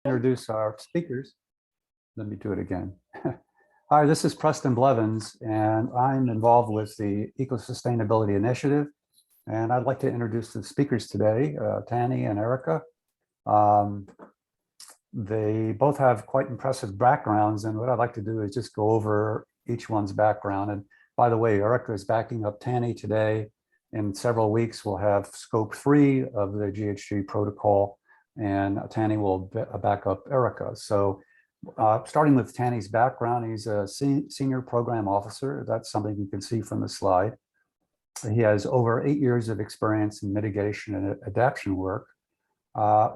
Introduce our speakers. Let me do it again. Hi, this is Preston Blevins, and I'm involved with the Eco-Sustainability Initiative. And I'd like to introduce the speakers today, Tanny and Erica. They both have quite impressive backgrounds, and what I'd like to do is just go over each one's background. And by the way, Erica is backing up Tanny today. In several weeks, we'll have scope 3 of the GHG protocol, and Tanny will back up Erica. So starting with Tanny's background, he's a senior program officer. That's something you can see from the slide. He has over 8 years of experience in mitigation and adaptation work.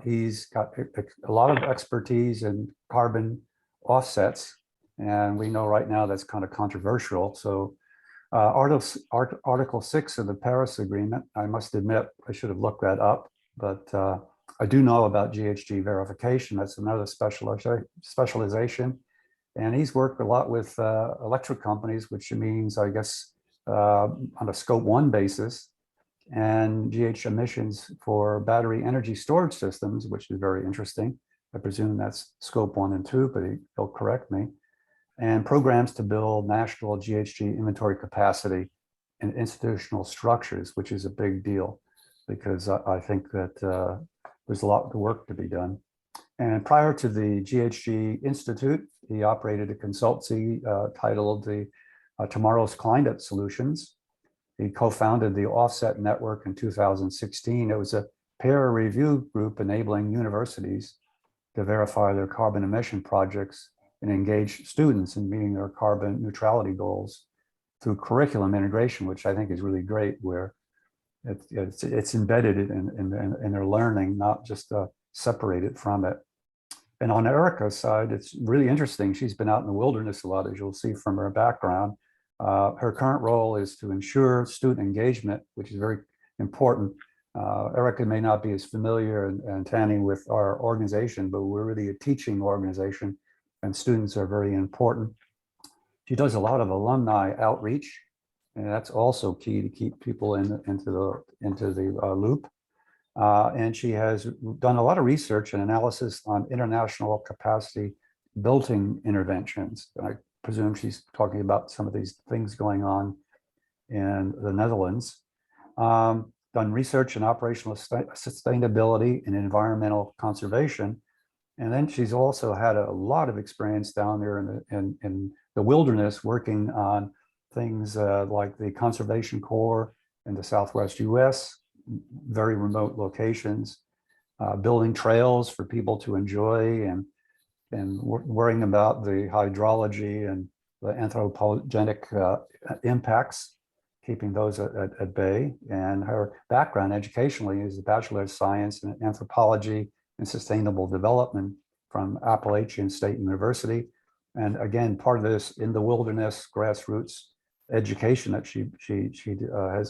He's got a lot of expertise in carbon offsets, and we know right now that's kind of controversial. So Article 6 of the Paris Agreement, I must admit, I should have looked that up, but I do know about GHG verification. That's another specialization. And he's worked a lot with electric companies, which means, I guess, on a scope 1 basis, and GH emissions for battery energy storage systems, which is very interesting. I presume that's scope 1 and 2, but he'll correct me. And programs to build national GHG inventory capacity and institutional structures, which is a big deal, because I think that there's a lot of work to be done. And prior to the GHG Institute, he operated a consultancy titled the Tomorrow's Climate Solutions. He co-founded the Offset Network in 2016. It was a peer review group enabling universities to verify their carbon emission projects and engage students in meeting their carbon neutrality goals through curriculum integration, which I think is really great, where it's embedded in their learning, not just separated from it. And on Erica's side, it's really interesting. She's been out in the wilderness a lot, as you'll see from her background. Her current role is to ensure student engagement, which is very important. Erica may not be as familiar, and Tanny, with our organization, but we're really a teaching organization, and students are very important. She does a lot of alumni outreach, and that's also key to keep people into the loop. And she has done a lot of research and analysis on international capacity building interventions. I presume she's talking about some of these things going on in the Netherlands. Done research in operational sustainability and environmental conservation. And then she's also had a lot of experience down there in the wilderness, working on things like the Conservation Corps in the Southwest US, very remote locations, building trails for people to enjoy, and worrying about the hydrology and the anthropogenic impacts, keeping those at bay. And her background educationally is a Bachelor of Science in Anthropology and Sustainable Development from Appalachian State University. And again, part of this in the wilderness grassroots education that she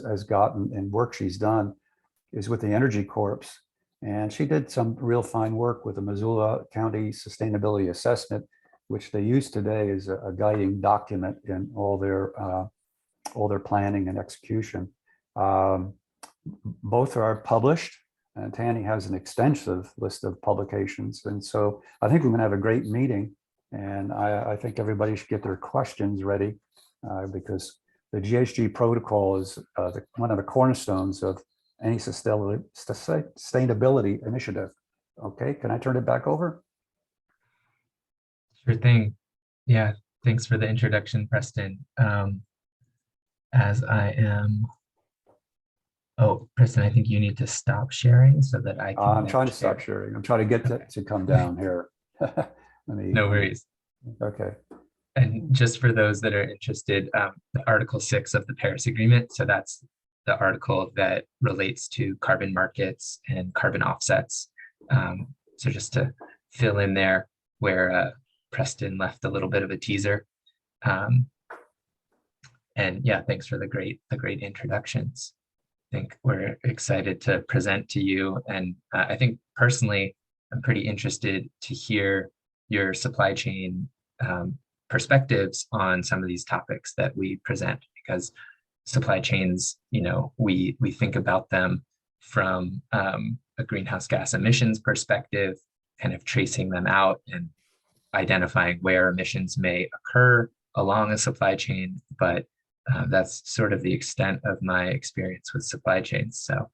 has gotten and work she's done is with the Energy Corps. And she did some real fine work with the Missoula County Sustainability Assessment, which they use today as a guiding document in all their planning and execution. Both are published, and Tanny has an extensive list of publications. And so I think we're going to have a great meeting, and I think everybody should get their questions ready, because the GHG protocol is one of the cornerstones of any sustainability initiative. Okay, can I turn it back over? Sure thing. Yeah, thanks for the introduction, Preston. As I am, oh, Preston, I think you need to stop sharing so that I can. I'm trying to stop sharing. I'm trying to get to come down here. No worries. Okay. And just for those that are interested, the Article 6 of the Paris Agreement, so that's the article that relates to carbon markets and carbon offsets. So just to fill in there where Preston left a little bit of a teaser. And yeah, thanks for the great introductions. I think we're excited to present to you. And I think personally, I'm pretty interested to hear your supply chain perspectives on some of these topics that we present, because supply chains, you know, we think about them from a greenhouse gas emissions perspective, kind of tracing them out and identifying where emissions may occur along a supply chain, but that's sort of the extent of my experience with supply chains. So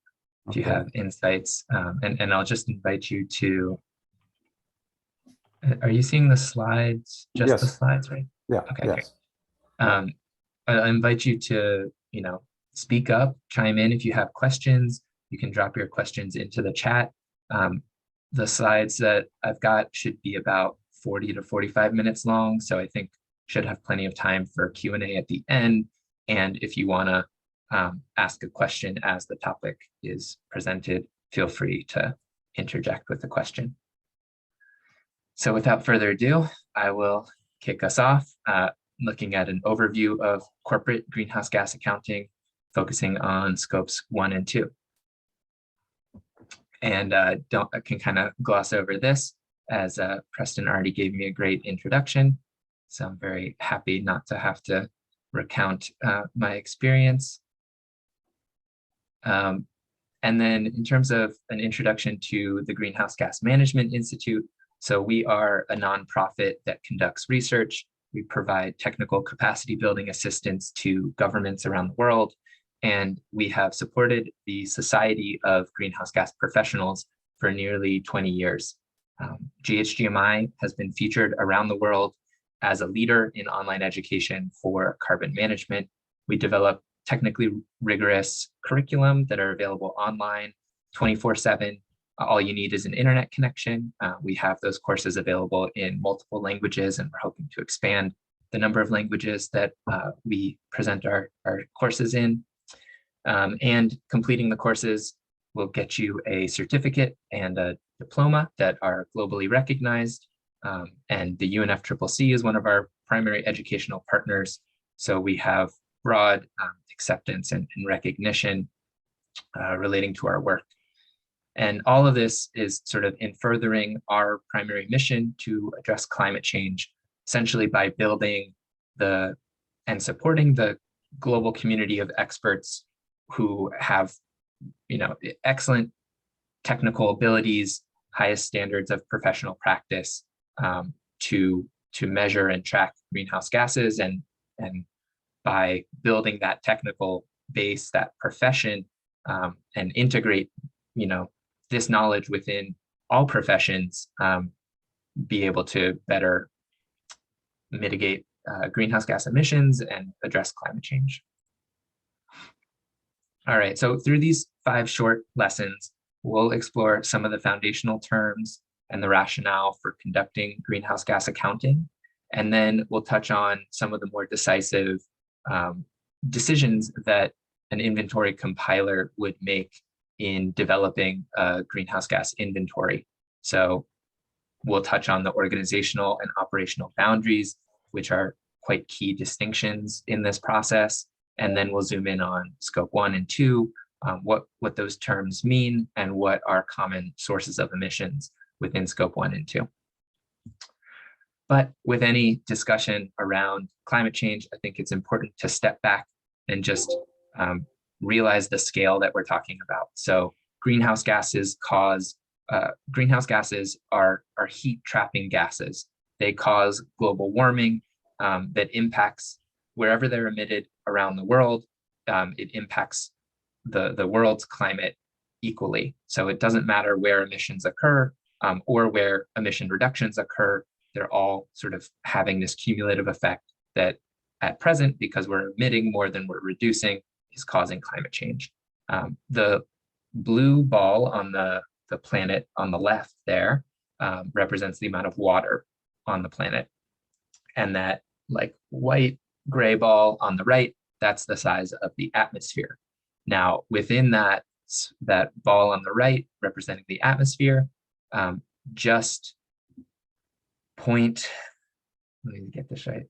if you have insights, and I'll just invite you to, are you seeing the slides, just the Yes. slides, right? Yeah. Okay, Yes. great. I invite you to, speak up, chime in if you have questions. You can drop your questions into the chat. The slides that I've got should be about 40 to 45 minutes long, so I think should have plenty of time for Q&A at the end. And if you want to ask a question as the topic is presented, feel free to interject with a question. So without further ado, I will kick us off, looking at an overview of corporate greenhouse gas accounting, focusing on scopes 1 and 2. And I can kind of gloss over this, as Preston already gave me a great introduction. So I'm very happy not to have to recount my experience. And then in terms of an introduction to the Greenhouse Gas Management Institute, so we are a nonprofit that conducts research. We provide technical capacity building assistance to governments around the world. And we have supported the Society of Greenhouse Gas Professionals for nearly 20 years. GHGMI has been featured around the world as a leader in online education for carbon management. We develop technically rigorous curriculum that are available online 24/7. All you need is an internet connection. We have those courses available in multiple languages, and we're hoping to expand the number of languages that we present our courses in. And completing the courses will get you a certificate and a diploma that are globally recognized. And the UNFCCC is one of our primary educational partners. So we have broad acceptance and recognition relating to our work. And all of this is sort of in furthering our primary mission to address climate change, essentially by building and supporting the global community of experts who have, excellent technical abilities, highest standards of professional practice to measure and track greenhouse gases, and by building that technical base, that profession, and integrate, this knowledge within all professions, be able to better mitigate greenhouse gas emissions and address climate change. All right, so through these 5 short lessons, we'll explore some of the foundational terms and the rationale for conducting greenhouse gas accounting. And then we'll touch on some of the more decisive decisions that an inventory compiler would make in developing a greenhouse gas inventory. So we'll touch on the organizational and operational boundaries, which are quite key distinctions in this process. And then we'll zoom in on scope 1 and 2, what those terms mean and what are common sources of emissions within scope 1 and 2. But with any discussion around climate change, I think it's important to step back and just realize the scale that we're talking about. So greenhouse gases are heat trapping gases. They cause global warming that impacts wherever they're emitted around the world. It impacts the world's climate equally. So it doesn't matter where emissions occur or where emission reductions occur. They're all sort of having this cumulative effect that at present, because we're emitting more than we're reducing, is causing climate change. The blue ball on the planet on the left there represents the amount of water on the planet. And that like white gray ball on the right, that's the size of the atmosphere. Now, within that ball on the right representing the atmosphere, just let me get this right.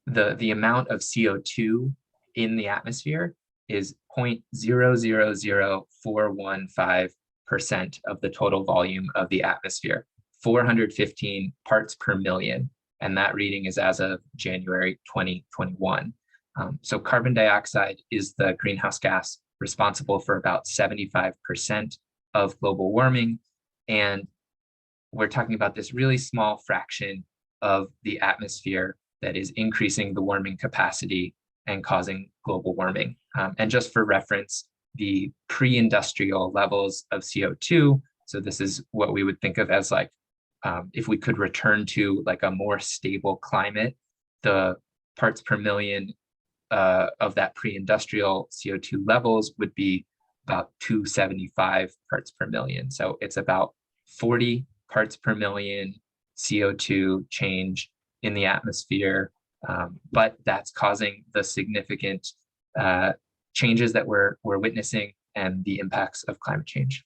The amount of CO2 in the atmosphere is 0.000415% of the total volume of the atmosphere, 415 parts per million. And that reading is as of January 2021. So carbon dioxide is the greenhouse gas responsible for about 75% of global warming. And we're talking about this really small fraction of the atmosphere that is increasing the warming capacity and causing global warming. And just for reference, the pre-industrial levels of CO2, so this is what we would think of as like, if we could return to like a more stable climate, the parts per million of that pre-industrial CO2 levels would be about 275 parts per million. So it's about 40 parts per million CO2 change in the atmosphere, but that's causing the significant changes that we're witnessing and the impacts of climate change.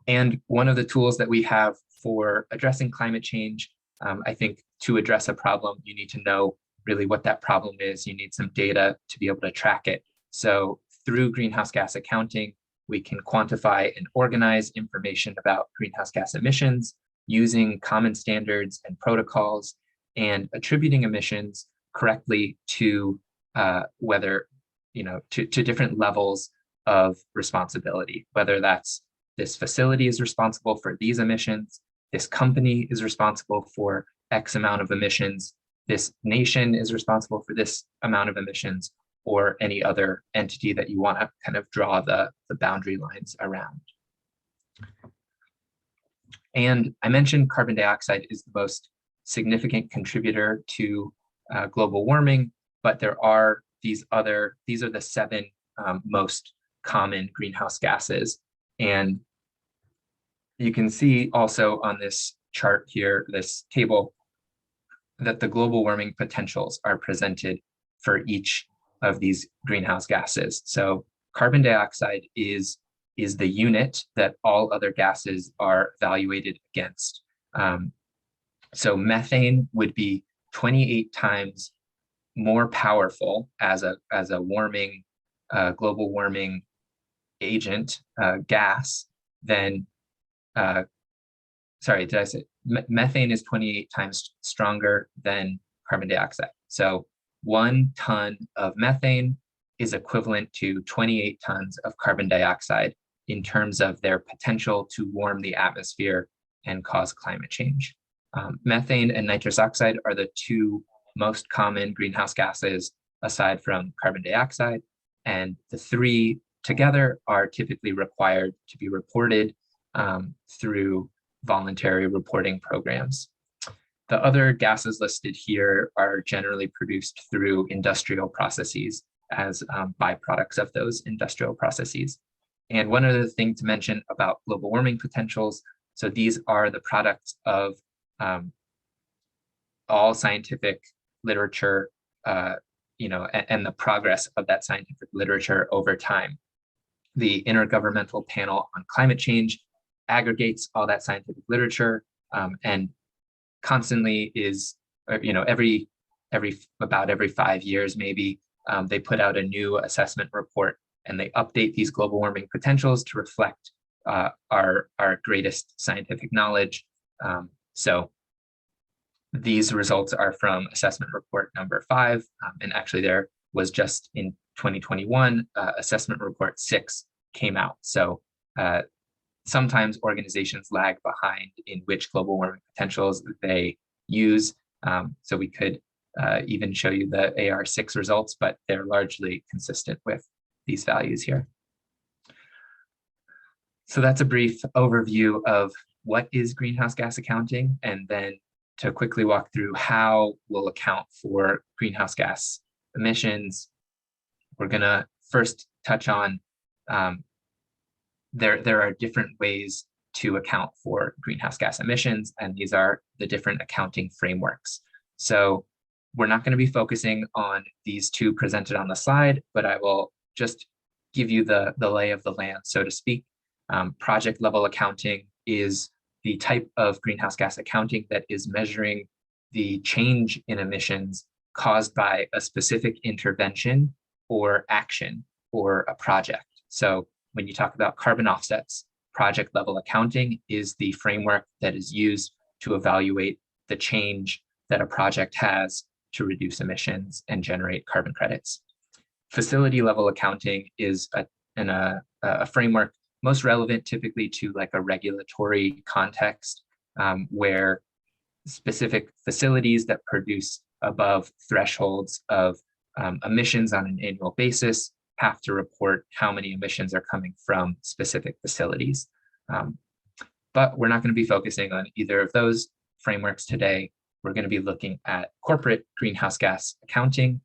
And one of the tools that we have for addressing climate change, I think to address a problem, you need to know really what that problem is. You need some data to be able to track it. So through greenhouse gas accounting, we can quantify and organize information about greenhouse gas emissions using common standards and protocols and attributing emissions correctly to whether, to different levels of responsibility, whether that's this facility is responsible for these emissions, this company is responsible for X amount of emissions, this nation is responsible for this amount of emissions, or any other entity that you want to kind of draw the boundary lines around. And I mentioned carbon dioxide is the most significant contributor to global warming, but there are these are the 7 most common greenhouse gases. And you can see also on this chart here, this table, that the global warming potentials are presented for each of these greenhouse gases. So carbon dioxide is the unit that all other gases are evaluated against. So methane would be 28 times more powerful as a warming, global warming agent, gas than, sorry, did I say, methane is 28 times stronger than carbon dioxide. So 1 ton of methane is equivalent to 28 tons of carbon dioxide in terms of their potential to warm the atmosphere and cause climate change. Methane and nitrous oxide are the 2 most common greenhouse gases aside from carbon dioxide, and the 3 together are typically required to be reported through voluntary reporting programs. The other gases listed here are generally produced through industrial processes as byproducts of those industrial processes. And one other thing to mention about global warming potentials, so these are the products of all scientific literature, and the progress of that scientific literature over time. The Intergovernmental Panel on Climate Change aggregates all that scientific literature and constantly is, about every 5 years maybe, they put out a new assessment report and they update these global warming potentials to reflect our greatest scientific knowledge. So these results are from assessment report number 5, and actually there was just in 2021, assessment report 6 came out. So sometimes organizations lag behind in which global warming potentials they use. So we could even show you the AR6 results, but they're largely consistent with these values here. So that's a brief overview of what is greenhouse gas accounting, and then to quickly walk through how we'll account for greenhouse gas emissions. We're gonna first touch on there are different ways to account for greenhouse gas emissions, and these are the different accounting frameworks. So we're not going to be focusing on these 2 presented on the slide, but I will just give you the lay of the land, so to speak. Project level accounting is the type of greenhouse gas accounting that is measuring the change in emissions caused by a specific intervention or action or a project. So when you talk about carbon offsets, project level accounting is the framework that is used to evaluate the change that a project has to reduce emissions and generate carbon credits. Facility level accounting is a framework most relevant typically to like a regulatory context where specific facilities that produce above thresholds of emissions on an annual basis have to report how many emissions are coming from specific facilities. But we're not going to be focusing on either of those frameworks today. We're going to be looking at corporate greenhouse gas accounting,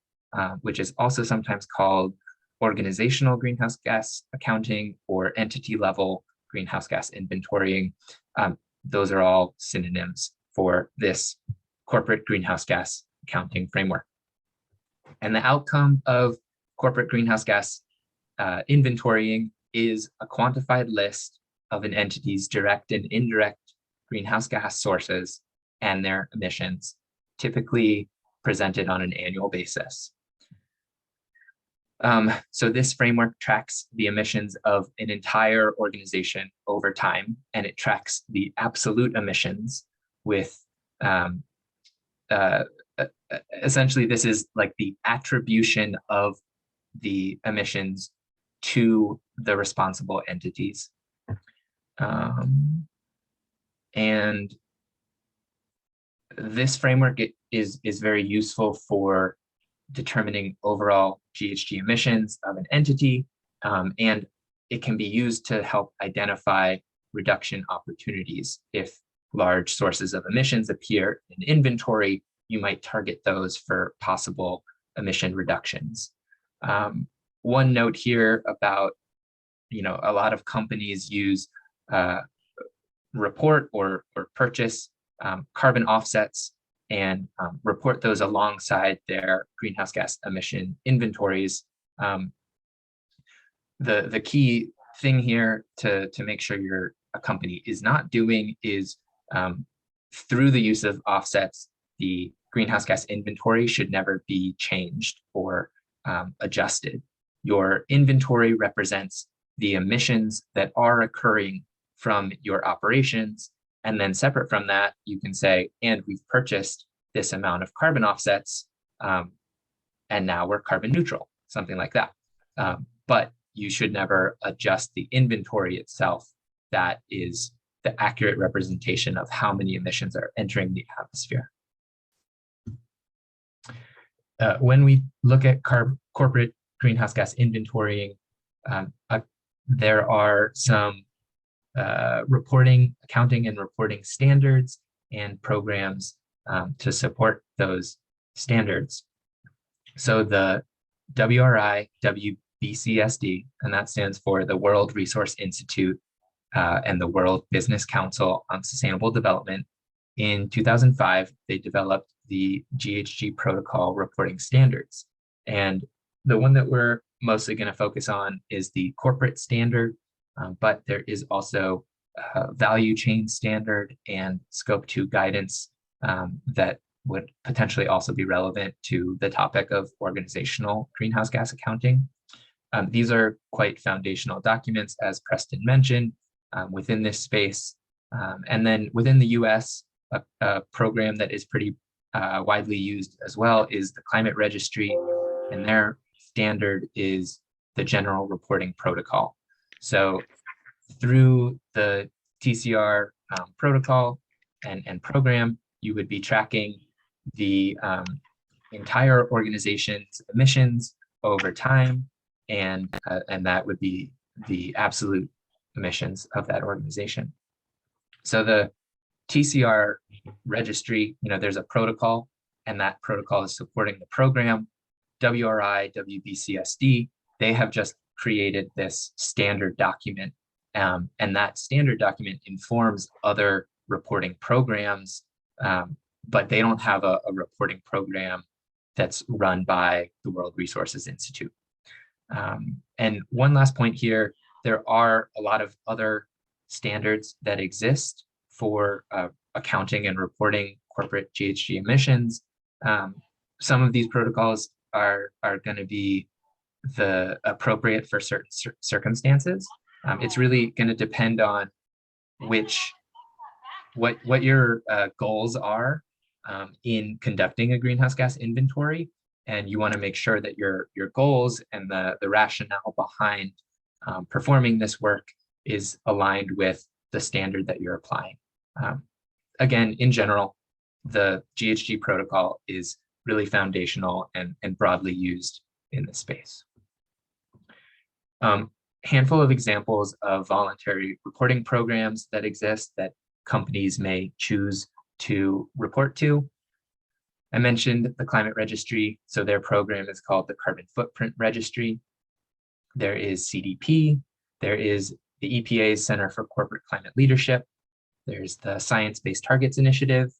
which is also sometimes called organizational greenhouse gas accounting or entity level greenhouse gas inventorying. Those are all synonyms for this corporate greenhouse gas accounting framework. And the outcome of corporate greenhouse gas inventorying is a quantified list of an entity's direct and indirect greenhouse gas sources and their emissions, typically presented on an annual basis. So this framework tracks the emissions of an entire organization over time, and it tracks the absolute emissions with essentially this is like the attribution of the emissions to the responsible entities. And this framework is very useful for determining overall GHG emissions of an entity, and it can be used to help identify reduction opportunities. If large sources of emissions appear in inventory, you might target those for possible emission reductions. One note here about, a lot of companies use report or purchase carbon offsets and report those alongside their greenhouse gas emission inventories. The key thing here to make sure a company is not doing is through the use of offsets, the greenhouse gas inventory should never be changed or adjusted. Your inventory represents the emissions that are occurring from your operations. And then separate from that, you can say, and we've purchased this amount of carbon offsets, and now we're carbon neutral, something like that. But you should never adjust the inventory itself. That is the accurate representation of how many emissions are entering the atmosphere. When we look at corporate greenhouse gas inventorying, there are some accounting and reporting standards and programs to support those standards. So the WRI, WBCSD, and that stands for the World Resource Institute and the World Business Council on Sustainable Development. In 2005, they developed the GHG protocol reporting standards. And the one that we're mostly going to focus on is the corporate standard, but there is also value chain standard and scope 2 guidance that would potentially also be relevant to the topic of organizational greenhouse gas accounting. These are quite foundational documents, as Preston mentioned, within this space. And then within the US, a program that is pretty widely used as well is the Climate Registry, and their standard is the General Reporting Protocol. So through the TCR protocol and program, you would be tracking the entire organization's emissions over time, and that would be the absolute emissions of that organization. So the TCR registry, there's a protocol, and that protocol is supporting the program. WRI, WBCSD, they have just created this standard document, and that standard document informs other reporting programs, but they don't have a reporting program that's run by the World Resources Institute. And one last point here, there are a lot of other standards that exist for accounting and reporting corporate GHG emissions. Some of these protocols are going to be appropriate for certain circumstances. It's really going to depend on what your goals are in conducting a greenhouse gas inventory, and you want to make sure that your goals and the rationale behind performing this work is aligned with the standard that you're applying. Again, in general, the GHG protocol is really foundational and broadly used in this space. Handful of examples of voluntary reporting programs that exist that companies may choose to report to. I mentioned the Climate Registry, so their program is called the Carbon Footprint Registry. There is CDP, there is the EPA's Center for Corporate Climate Leadership, there's the Science Based Targets Initiative,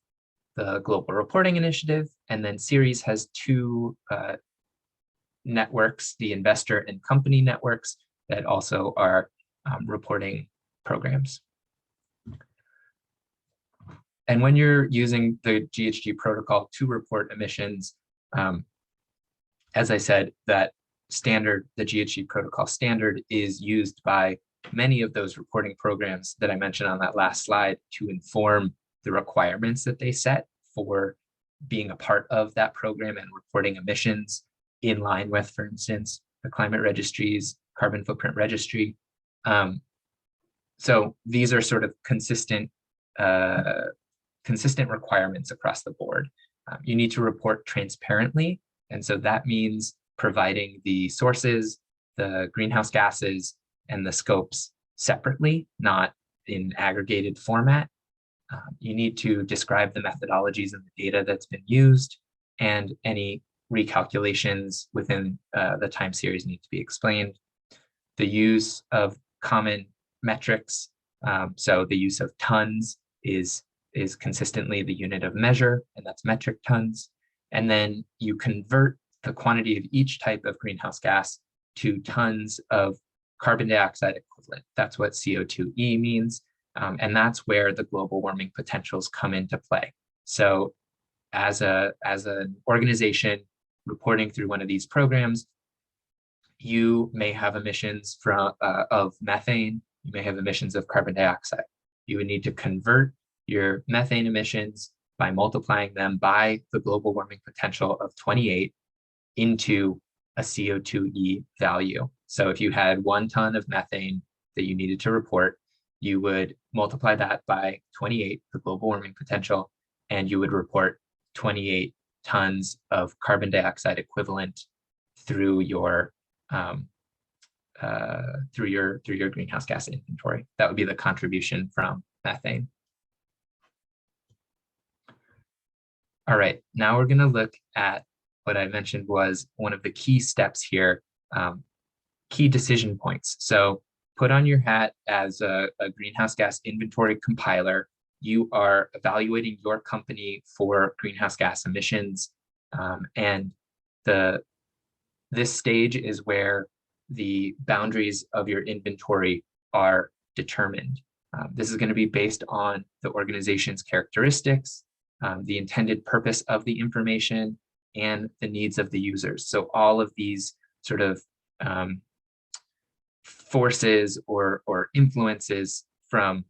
the Global Reporting Initiative, and then Ceres has two networks, the investor and company networks, that also are reporting programs. And when you're using the GHG protocol to report emissions, as I said, that standard, the GHG protocol standard, is used by many of those reporting programs that I mentioned on that last slide to inform the requirements that they set for being a part of that program and reporting emissions in line with, for instance, the Climate Registry's Carbon Footprint Registry. So these are sort of consistent requirements across the board. You need to report transparently, and so that means providing the sources, the greenhouse gases, and the scopes separately, not in aggregated format. You need to describe the methodologies and the data that's been used, and any recalculations within the time series need to be explained. The use of common metrics, so the use of tons is consistently the unit of measure, and that's metric tons. And then you convert the quantity of each type of greenhouse gas to tons of carbon dioxide equivalent. That's what CO2e means. And that's where the global warming potentials come into play. So as an organization reporting through one of these programs, you may have emissions of methane, you may have emissions of carbon dioxide. You would need to convert your methane emissions by multiplying them by the global warming potential of 28 into a CO2e value. So if you had 1 ton of methane that you needed to report, you would multiply that by 28, the global warming potential, and you would report 28 tons of carbon dioxide equivalent through your greenhouse gas inventory. That would be the contribution from methane. All right, now we're going to look at what I mentioned was one of the key steps here, key decision points. So put on your hat as a greenhouse gas inventory compiler. You are evaluating your company for greenhouse gas emissions, and this stage is where the boundaries of your inventory are determined. This is going to be based on the organization's characteristics, the intended purpose of the information, and the needs of the users. So all of these sort of forces or influences from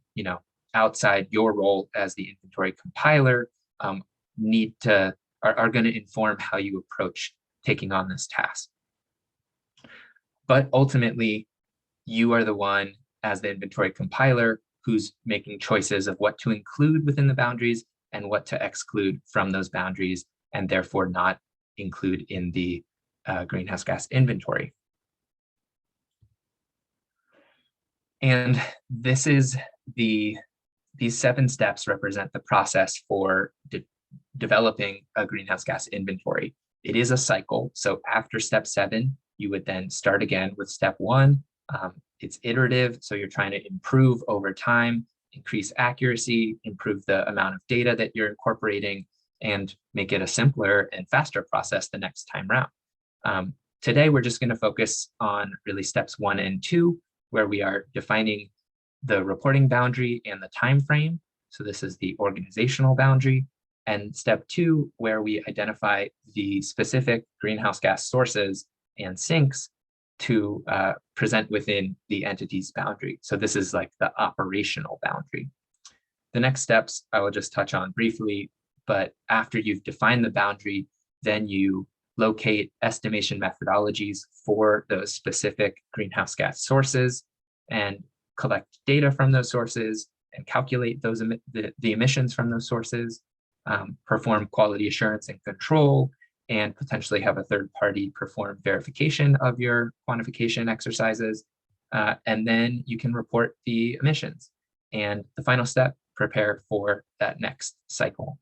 outside your role as the inventory compiler are going to inform how you approach taking on this task. But ultimately, you are the one as the inventory compiler who's making choices of what to include within the boundaries and what to exclude from those boundaries, and therefore not include in the greenhouse gas inventory. And this is these 7 steps represent the process for developing a greenhouse gas inventory. It is a cycle. So after step 7, you would then start again with step 1. It's iterative, so you're trying to improve over time, increase accuracy, improve the amount of data that you're incorporating, and make it a simpler and faster process the next time round. Today, we're just going to focus on really steps 1 and 2, where we are defining the reporting boundary and the time frame. So this is the organizational boundary. And step 2, where we identify the specific greenhouse gas sources and sinks to present within the entity's boundary. So this is like the operational boundary. The next steps I will just touch on briefly, but after you've defined the boundary, then you locate estimation methodologies for those specific greenhouse gas sources. And collect data from those sources and calculate those the emissions from those sources, perform quality assurance and control, and potentially have a third party perform verification of your quantification exercises. And then you can report the emissions. And the final step, prepare for that next cycle.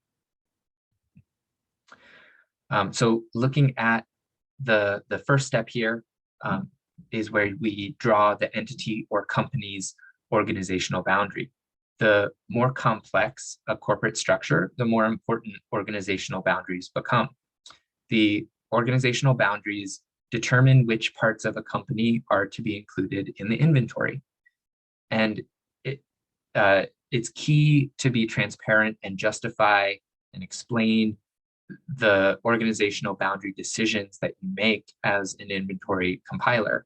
So looking at the first step here is where we draw the entity or company's organizational boundary. The more complex a corporate structure, the more important organizational boundaries become. The organizational boundaries determine which parts of a company are to be included in the inventory. And it's key to be transparent and justify and explain the organizational boundary decisions that you make as an inventory compiler.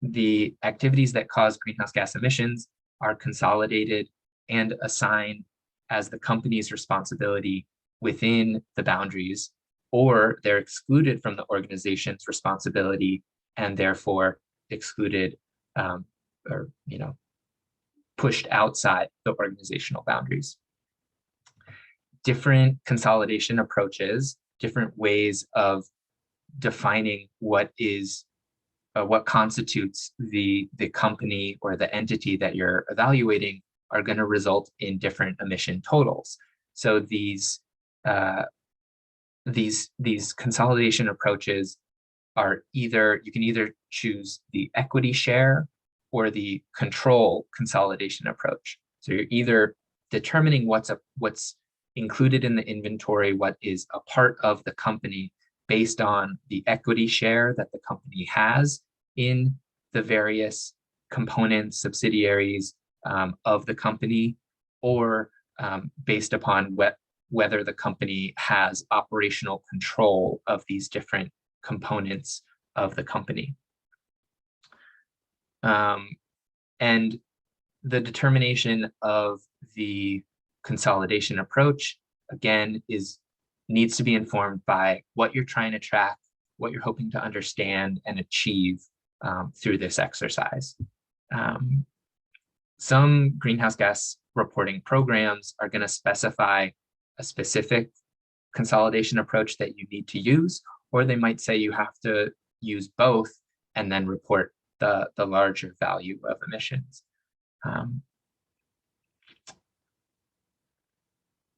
The activities that cause greenhouse gas emissions are consolidated and assigned as the company's responsibility within the boundaries, or they're excluded from the organization's responsibility and therefore excluded or pushed outside the organizational boundaries. Different consolidation approaches, different ways of defining what constitutes the company or the entity that you're evaluating are going to result in different emission totals. So these consolidation approaches are you can either choose the equity share or the control consolidation approach. So you're either determining what's included in the inventory, what is a part of the company based on the equity share that the company has in the various components, subsidiaries of the company, or based upon whether the company has operational control of these different components of the company. And the determination of the consolidation approach, again, needs to be informed by what you're trying to track, what you're hoping to understand and achieve through this exercise. Some greenhouse gas reporting programs are going to specify a specific consolidation approach that you need to use, or they might say you have to use both and then report the larger value of emissions.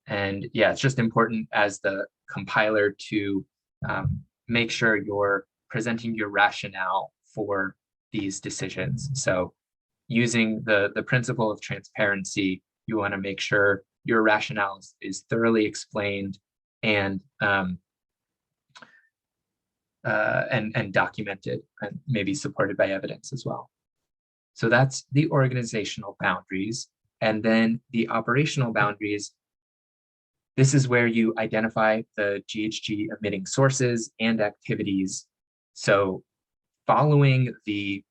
And yeah, it's just important as the compiler to make sure you're presenting your rationale for these decisions. So using the principle of transparency, you want to make sure your rationale is thoroughly explained and documented and maybe supported by evidence as well. So that's the organizational boundaries. And then the operational boundaries, this is where you identify the GHG emitting sources and activities. So following the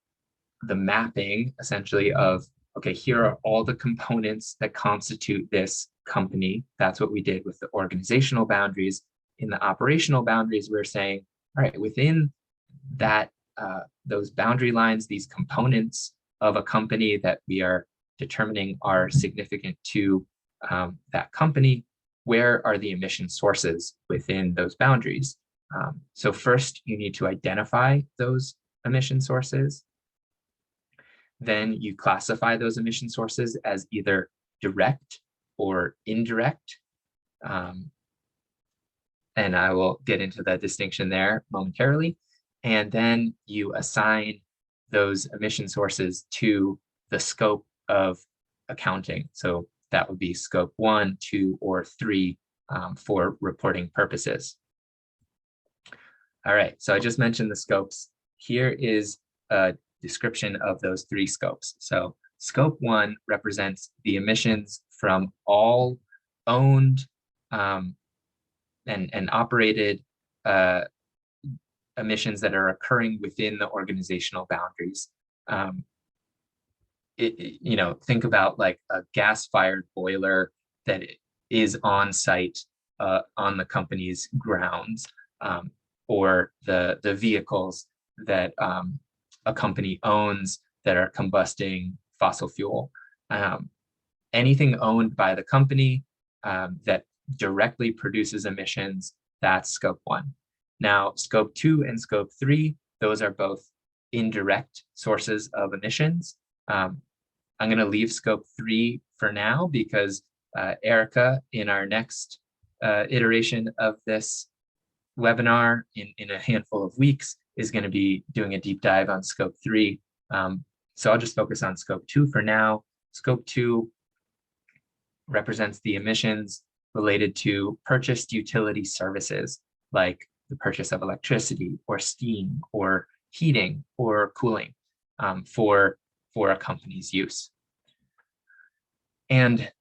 mapping essentially of, okay, here are all the components that constitute this company. That's what we did with the organizational boundaries. In the operational boundaries, we're saying, all right, within that those boundary lines, these components of a company that we are determining are significant to that company, where are the emission sources within those boundaries? So first, you need to identify those emission sources. Then you classify those emission sources as either direct or indirect. And I will get into the distinction there momentarily. And then you assign those emission sources to the scope of accounting. So that would be scope 1, 2, or 3 for reporting purposes. All right, so I just mentioned the scopes. Here is a description of those 3 scopes. So scope 1 represents the emissions from all owned and operated emissions that are occurring within the organizational boundaries. Think about like a gas-fired boiler that is on site on the company's grounds, or the vehicles that a company owns that are combusting fossil fuel. Anything owned by the company that directly produces emissions, that's scope 1. Now, scope 2 and scope 3, those are both indirect sources of emissions. I'm going to leave scope 3 for now because Erica, in our next iteration of this webinar in a handful of weeks, is going to be doing a deep dive on scope 3. So I'll just focus on scope 2 for now. Scope 2 represents the emissions related to purchased utility services, like the purchase of electricity or steam or heating or cooling for a company's use. And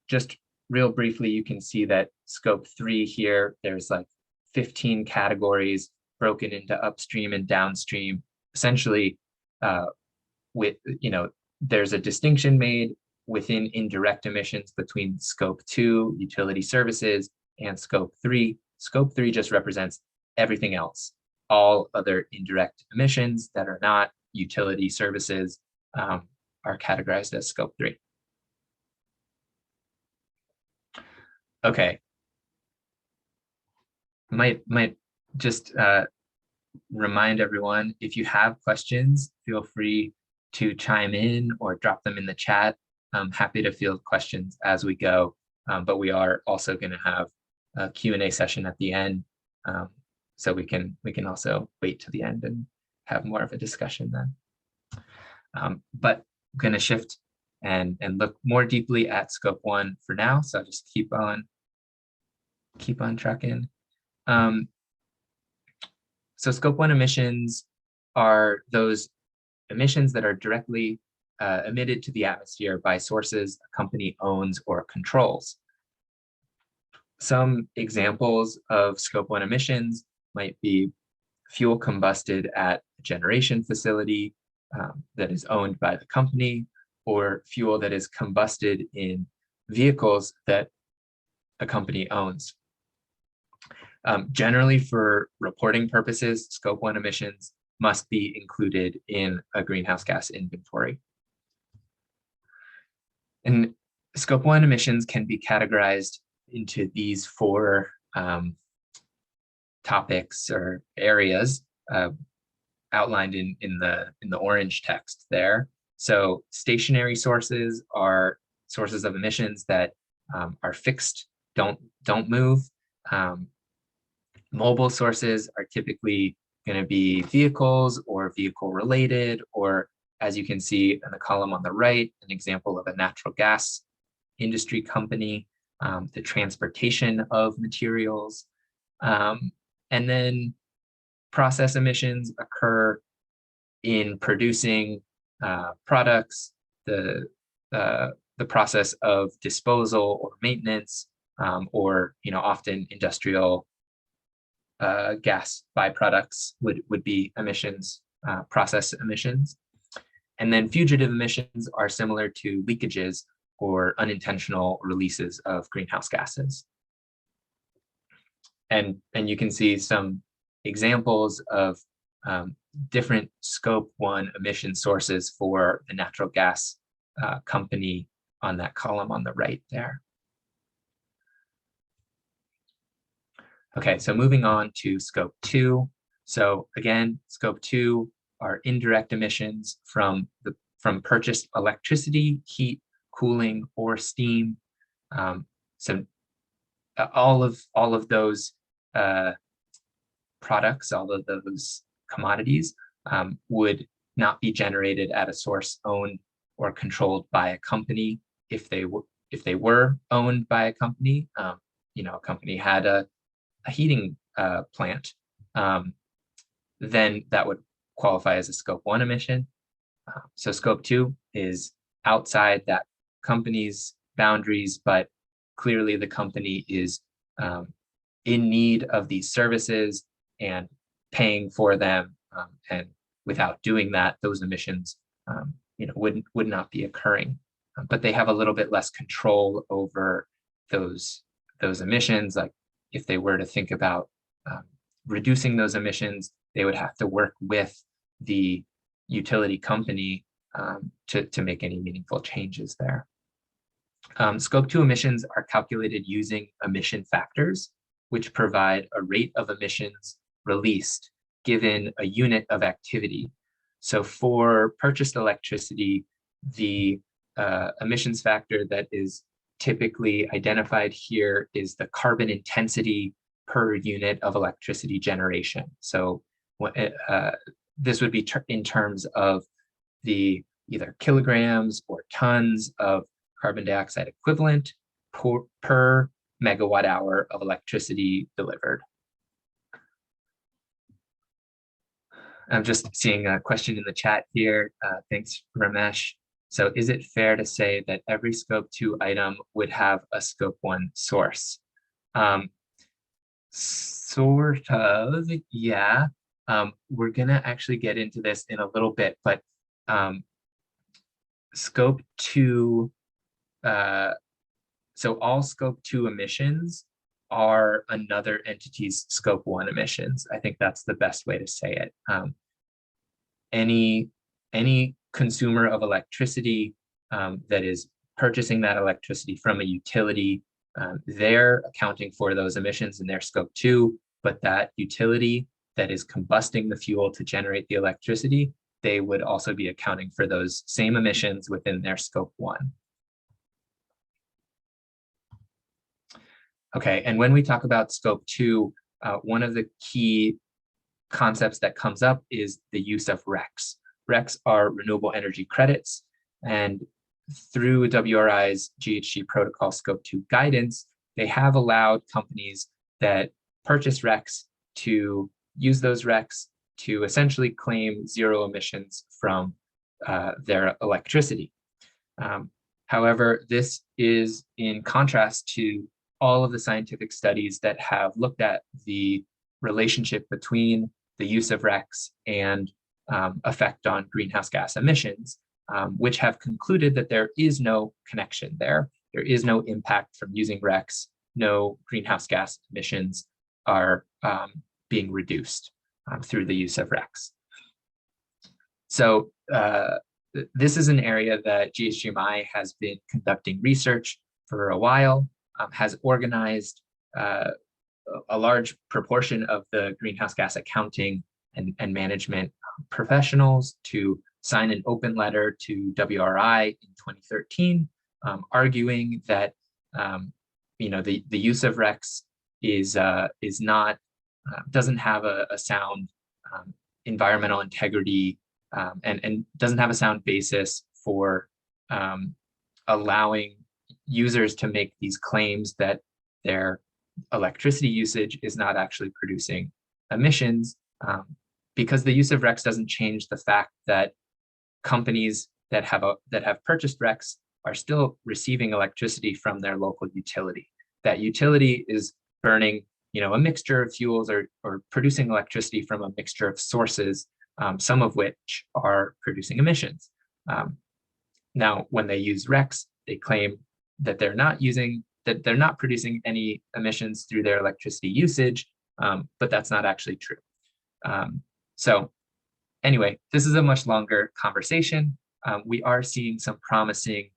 just real briefly, you can see that scope 3 here, there's like 15 categories broken into upstream and downstream. Essentially, there's a distinction made within indirect emissions between scope 2, utility services, and scope 3. Scope 3 just represents everything else. All other indirect emissions that are not utility services are categorized as scope 3. Okay. Might just remind everyone, if you have questions, feel free to chime in or drop them in the chat. I'm happy to field questions as we go, but we are also going to have a Q&A session at the end, so we can also wait to the end and have more of a discussion then. But I'm going to shift and look more deeply at scope 1 for now. So I'll just keep on trucking. So scope 1 emissions are those emissions that are directly emitted to the atmosphere by sources a company owns or controls. Some examples of scope 1 emissions might be fuel combusted at a generation facility that is owned by the company, or fuel that is combusted in vehicles that a company owns. Generally, for reporting purposes, scope 1 emissions must be included in a greenhouse gas inventory. And scope 1 emissions can be categorized into these 4 topics or areas outlined in the orange text there. So stationary sources are sources of emissions that are fixed, don't move. Mobile sources are typically going to be vehicles or vehicle related, or as you can see in the column on the right, an example of a natural gas industry company, the transportation of materials. And then process emissions occur in producing products, the process of disposal or maintenance, or often industrial gas byproducts would be emissions, process emissions. And then fugitive emissions are similar to leakages or unintentional releases of greenhouse gases. And you can see some examples of different scope 1 emission sources for the natural gas company on that column on the right there. Okay, so moving on to scope 2. So again, scope 2 are indirect emissions from purchased electricity, heat, cooling, or steam. So all of those products, all of those commodities would not be generated at a source owned or controlled by a company. If they were owned by a company, a company had a heating plant, then that would qualify as a scope 1 emission. So scope 2 is outside that company's boundaries, but clearly the company is in need of these services and paying for them, and without doing that, those emissions would not be occurring. But they have a little bit less control over those emissions. Like if they were to think about reducing those emissions, they would have to work with the utility company to make any meaningful changes there. Scope 2 emissions are calculated using emission factors, which provide a rate of emissions released given a unit of activity. So for purchased electricity, the emissions factor that is typically identified here is the carbon intensity per unit of electricity generation. So this would be in terms of the either kilograms or tons of carbon dioxide equivalent per megawatt hour of electricity delivered. I'm just seeing a question in the chat here. Thanks, Ramesh. So is it fair to say that every scope 2 item would have a scope 1 source? Sort of, yeah. We're gonna actually get into this in a little bit, but scope 2, so all scope 2 emissions are another entity's scope 1 emissions. I think that's the best way to say it. Any consumer of electricity that is purchasing that electricity from a utility, they're accounting for those emissions in their scope 2, but that utility that is combusting the fuel to generate the electricity, they would also be accounting for those same emissions within their scope 1. Okay, and when we talk about scope 2, one of the key concepts that comes up is the use of RECs. RECs are renewable energy credits, and through WRI's GHG protocol scope 2 guidance, they have allowed companies that purchase RECs to use those RECs to essentially claim zero emissions from their electricity. However, this is in contrast to all of the scientific studies that have looked at the relationship between the use of RECs and effect on greenhouse gas emissions, which have concluded that there is no connection there. There is no impact from using RECs. No greenhouse gas emissions are being reduced through the use of RECs. So this is an area that GHGMI has been conducting research for a while, has organized a large proportion of the greenhouse gas accounting and management professionals to sign an open letter to WRI in 2013, arguing that the use of RECs is not doesn't have a sound environmental integrity and doesn't have a sound basis for allowing users to make these claims that their electricity usage is not actually producing emissions, because the use of RECs doesn't change the fact that companies that have purchased RECs are still receiving electricity from their local utility. That utility is burning, a mixture of fuels or producing electricity from a mixture of sources, some of which are producing emissions. Now, when they use RECs, they claim that they're not producing any emissions through their electricity usage, but that's not actually true. So anyway, this is a much longer conversation. We are seeing some promising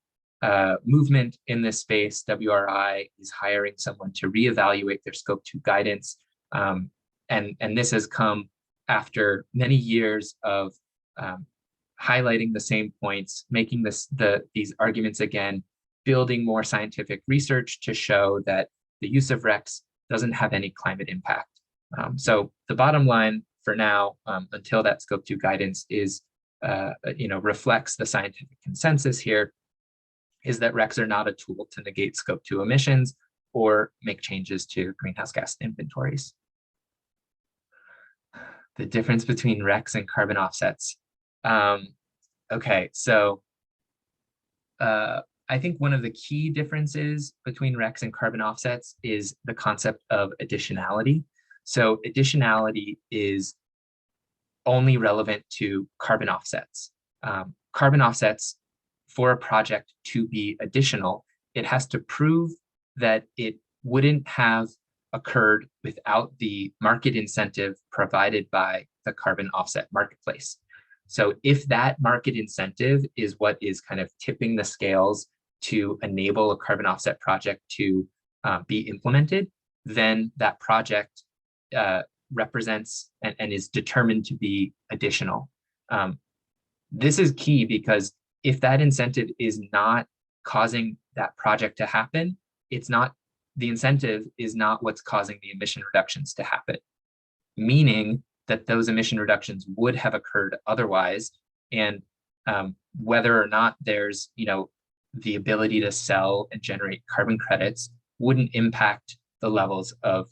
movement in this space. WRI is hiring someone to reevaluate their scope 2 guidance. And this has come after many years of highlighting the same points, making these arguments again, building more scientific research to show that the use of RECs doesn't have any climate impact. So the bottom line for now, until that scope 2 guidance is, reflects the scientific consensus here, is that RECs are not a tool to negate scope 2 emissions or make changes to greenhouse gas inventories. The difference between RECs and carbon offsets. Okay, so I think one of the key differences between RECs and carbon offsets is the concept of additionality. So additionality is only relevant to carbon offsets. Carbon offsets, for a project to be additional, it has to prove that it wouldn't have occurred without the market incentive provided by the carbon offset marketplace. So if that market incentive is what is kind of tipping the scales to enable a carbon offset project to be implemented, then that project represents and is determined to be additional. This is key because if that incentive is not causing that project to happen, the incentive is not what's causing the emission reductions to happen, meaning that those emission reductions would have occurred otherwise. And whether or not there's, the ability to sell and generate carbon credits wouldn't impact the levels of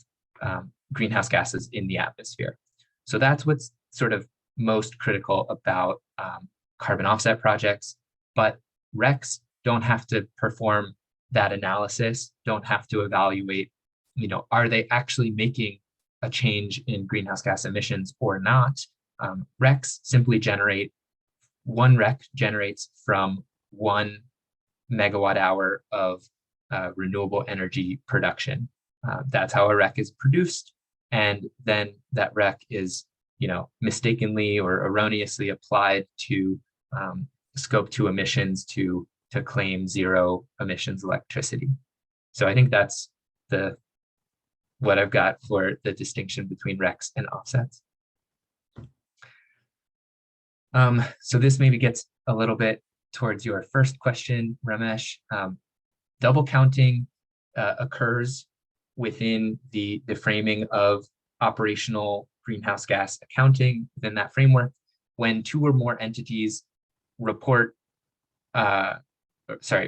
greenhouse gases in the atmosphere. So that's what's sort of most critical about carbon offset projects. But RECs don't have to perform that analysis, don't have to evaluate, are they actually making a change in greenhouse gas emissions or not? RECs simply generate, one REC generates from 1 megawatt hour of renewable energy production. That's how a REC is produced. And then that REC is, mistakenly or erroneously applied to scope 2 emissions to claim zero emissions electricity. So I think that's what I've got for the distinction between RECs and offsets. So this maybe gets a little bit towards your first question, Ramesh. Double counting occurs within the framing of operational greenhouse gas accounting. Within that framework, when two or more entities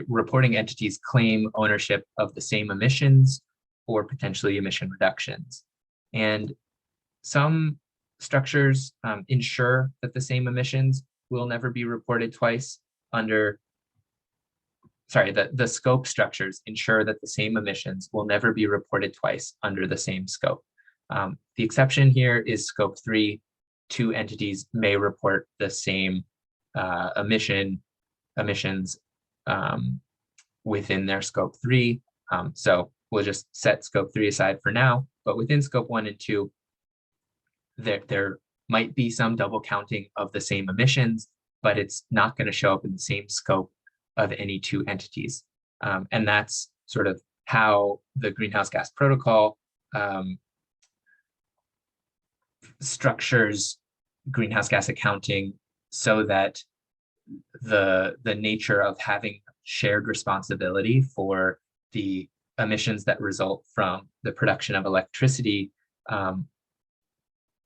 reporting entities claim ownership of the same emissions or potentially emission reductions. And some structures ensure that the same emissions will never be reported twice under, the scope structures ensure that the same emissions will never be reported twice under the same scope. The exception here is scope 3. Two entities may report the same emissions within their scope 3. So we'll just set scope 3 aside for now, but within scope 1 and 2, there might be some double counting of the same emissions, but it's not going to show up in the same scope of any two entities. And that's sort of how the greenhouse gas protocol structures greenhouse gas accounting so that the nature of having shared responsibility for the emissions that result from the production of electricity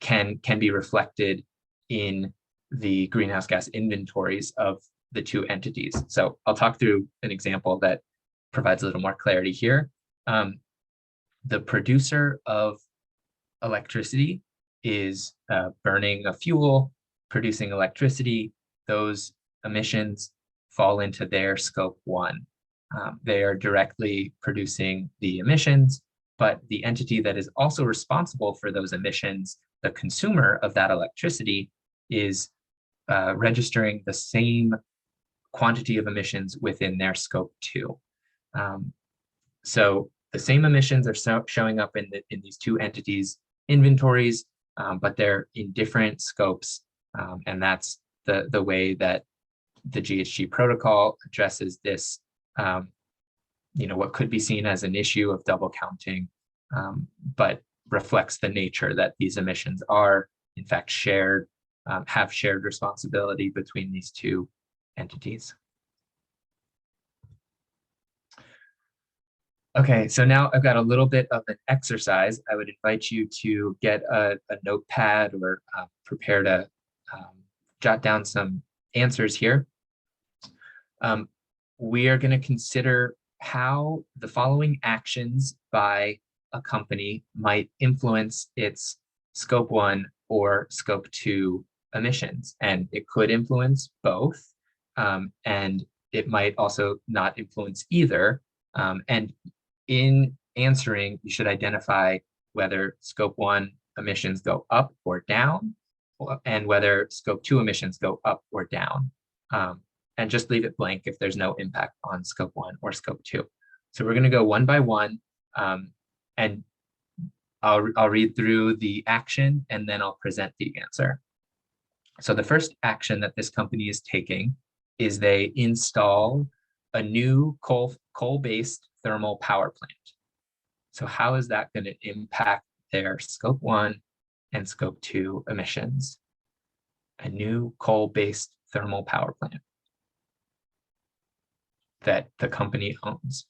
can be reflected in the greenhouse gas inventories of the two entities. So I'll talk through an example that provides a little more clarity here. The producer of electricity is burning a fuel, producing electricity. Those emissions fall into their scope 1. They are directly producing the emissions, but the entity that is also responsible for those emissions, the consumer of that electricity, is registering the same quantity of emissions within their scope 2. So the same emissions are showing up in these two entities' inventories, but they're in different scopes. And that's the way that the GHG protocol addresses this, what could be seen as an issue of double counting, but reflects the nature that these emissions are, in fact, shared, have shared responsibility between these two entities. Okay, so now I've got a little bit of an exercise. I would invite you to get a notepad or prepare to jot down some answers here. We are going to consider how the following actions by a company might influence its scope 1 or scope 2 emissions. And it could influence both, and it might also not influence either. And in answering, you should identify whether scope 1 emissions go up or down, and whether scope 2 emissions go up or down. And just leave it blank if there's no impact on scope 1 or scope 2. So we're going to go one by one, and I'll read through the action and then I'll present the answer. So the first action that this company is taking is they install a new coal-based thermal power plant. So how is that going to impact their scope 1 and scope 2 emissions? A new coal-based thermal power plant that the company owns.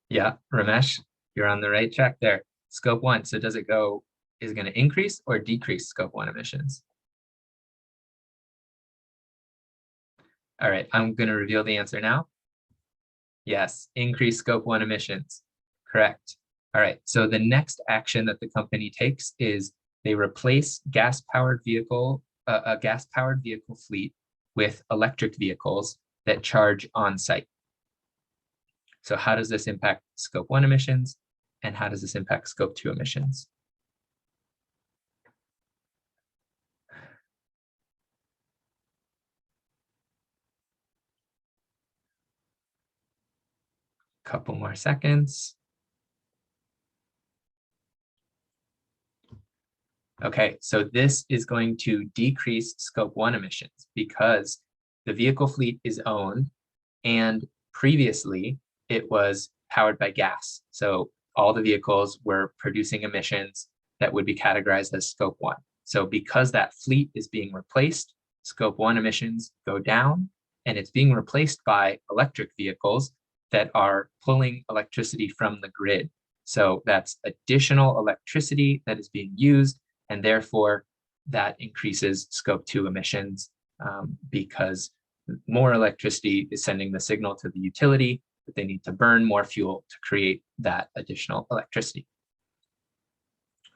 Yeah, Ramesh, you're on the right track there. Scope 1, so does it go, is it going to increase or decrease scope 1 emissions? All right, I'm going to reveal the answer now. Yes, increase scope 1 emissions. Correct. All right, so the next action that the company takes is they replace a gas-powered vehicle fleet with electric vehicles that charge on site. So how does this impact scope 1 emissions, and how does this impact scope 2 emissions? Couple more seconds. Okay, so this is going to decrease scope 1 emissions because the vehicle fleet is owned and previously it was powered by gas. So all the vehicles were producing emissions that would be categorized as scope 1. So because that fleet is being replaced, scope 1 emissions go down, and it's being replaced by electric vehicles that are pulling electricity from the grid. So that's additional electricity that is being used, and therefore that increases scope 2 emissions because more electricity is sending the signal to the utility that they need to burn more fuel to create that additional electricity.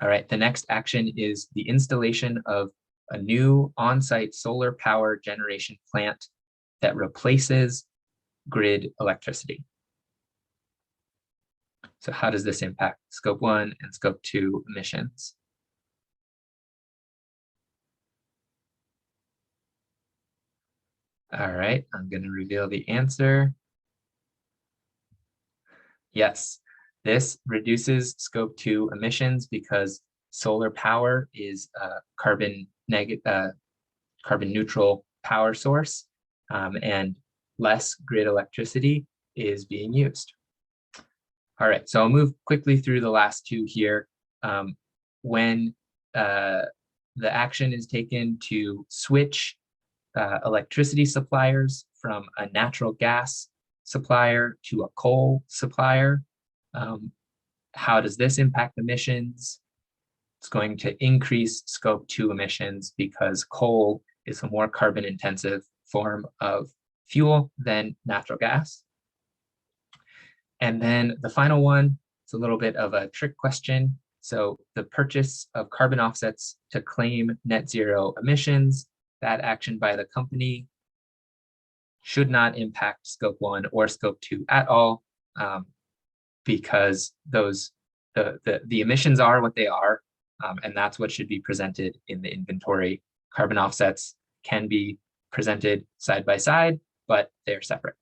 All right, the next action is the installation of a new on-site solar power generation plant that replaces grid electricity. So how does this impact scope 1 and scope 2 emissions? All right, I'm going to reveal the answer. Yes, this reduces scope 2 emissions because solar power is a carbon neutral power source, and less grid electricity is being used. All right, so I'll move quickly through the last two here. When the action is taken to switch electricity suppliers from a natural gas supplier to a coal supplier, how does this impact emissions? It's going to increase scope 2 emissions because coal is a more carbon intensive form of fuel than natural gas. And then the final one, it's a little bit of a trick question. So the purchase of carbon offsets to claim net zero emissions, that action by the company should not impact scope 1 or scope 2 at all, because the emissions are what they are, and that's what should be presented in the inventory. Carbon offsets can be presented side by side, but they're separate.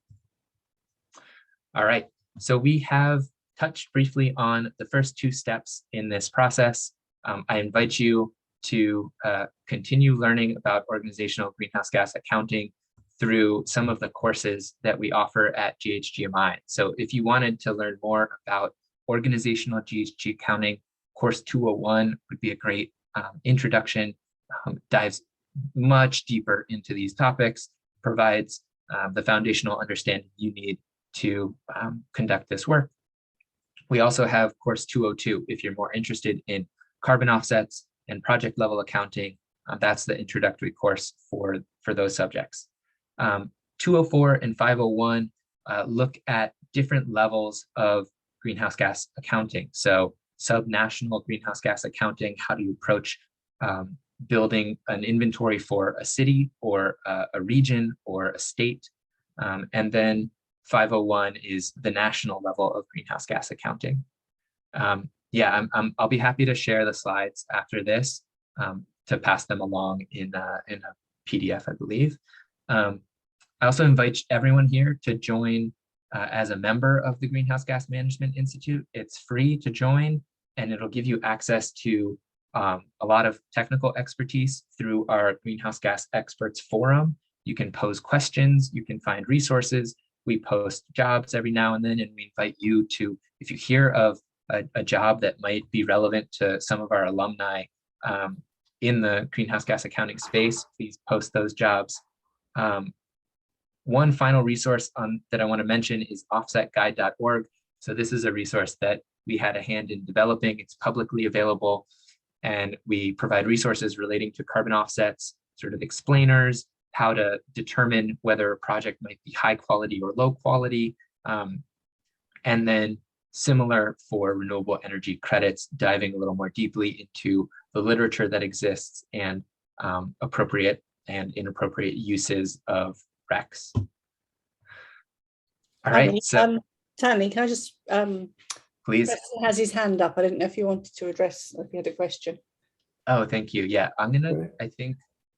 All right, so we have touched briefly on the first two steps in this process. I invite you to continue learning about organizational greenhouse gas accounting through some of the courses that we offer at GHGMI. So if you wanted to learn more about organizational GHG accounting, course 201 would be a great introduction, dives much deeper into these topics, provides the foundational understanding you need to conduct this work. We also have course 202 if you're more interested in carbon offsets and project level accounting. That's the introductory course for those subjects. 204 and 501 look at different levels of greenhouse gas accounting. So subnational greenhouse gas accounting, how do you approach building an inventory for a city or a region or a state? And then 501 is the national level of greenhouse gas accounting. Yeah, I'll be happy to share the slides after this to pass them along in a PDF, I believe. I also invite everyone here to join as a member of the Greenhouse Gas Management Institute. It's free to join, and it'll give you access to a lot of technical expertise through our Greenhouse Gas Experts Forum. You can pose questions, you can find resources. We post jobs every now and then, and we invite you to, if you hear of a job that might be relevant to some of our alumni in the greenhouse gas accounting space, please post those jobs. One final resource that I want to mention is offsetguide.org. So this is a resource that we had a hand in developing. It's publicly available, and we provide resources relating to carbon offsets, sort of explainers, how to determine whether a project might be high quality or low quality. And then similar for renewable energy credits, diving a little more deeply into the literature that exists and appropriate and inappropriate uses of RECs. All right, so Tanny, can I just please. Preston has his hand up. I didn't know if you wanted to address, if you had a question. Oh, thank you. Yeah, I'm gonna, I think,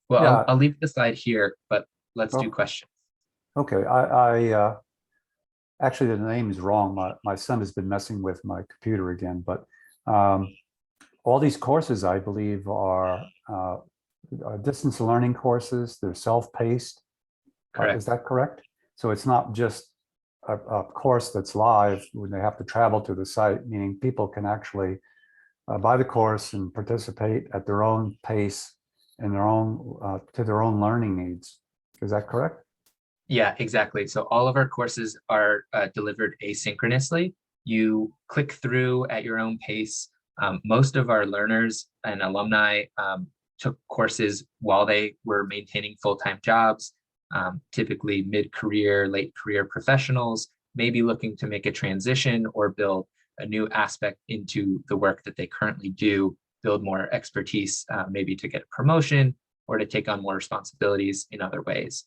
well, Yeah. I'll leave the slide here, but let's do questions. Okay, I actually the name is wrong. My son has been messing with my computer again, but all these courses, I believe, are distance learning courses. They're self-paced. Is that correct? So it's not just a course that's live when they have to travel to the site, meaning people can actually buy the course and participate at their own pace and their own to their own learning needs. Is that correct? Yeah, exactly. So all of our courses are delivered asynchronously. You click through at your own pace. Most of our learners and alumni took courses while they were maintaining full-time jobs, typically mid-career, late career professionals, maybe looking to make a transition or build a new aspect into the work that they currently do, build more expertise, maybe to get a promotion or to take on more responsibilities in other ways.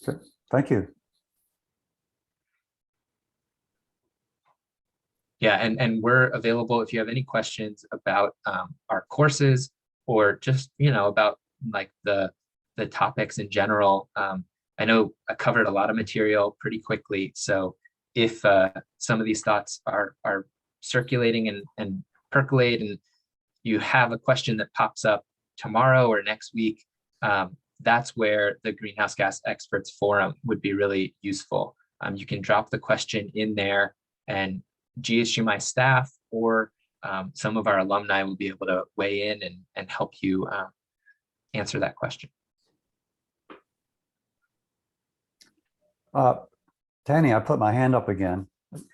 Okay. Thank you. Yeah, and we're available if you have any questions about our courses or just, about like the topics in general. I know I covered a lot of material pretty quickly, so if some of these thoughts are circulating and percolate, and you have a question that pops up tomorrow or next week, that's where the Greenhouse Gas Experts Forum would be really useful. You can drop the question in there, and GSUMI staff or some of our alumni will be able to weigh in and help you answer that question. Tanny, I put my hand up again.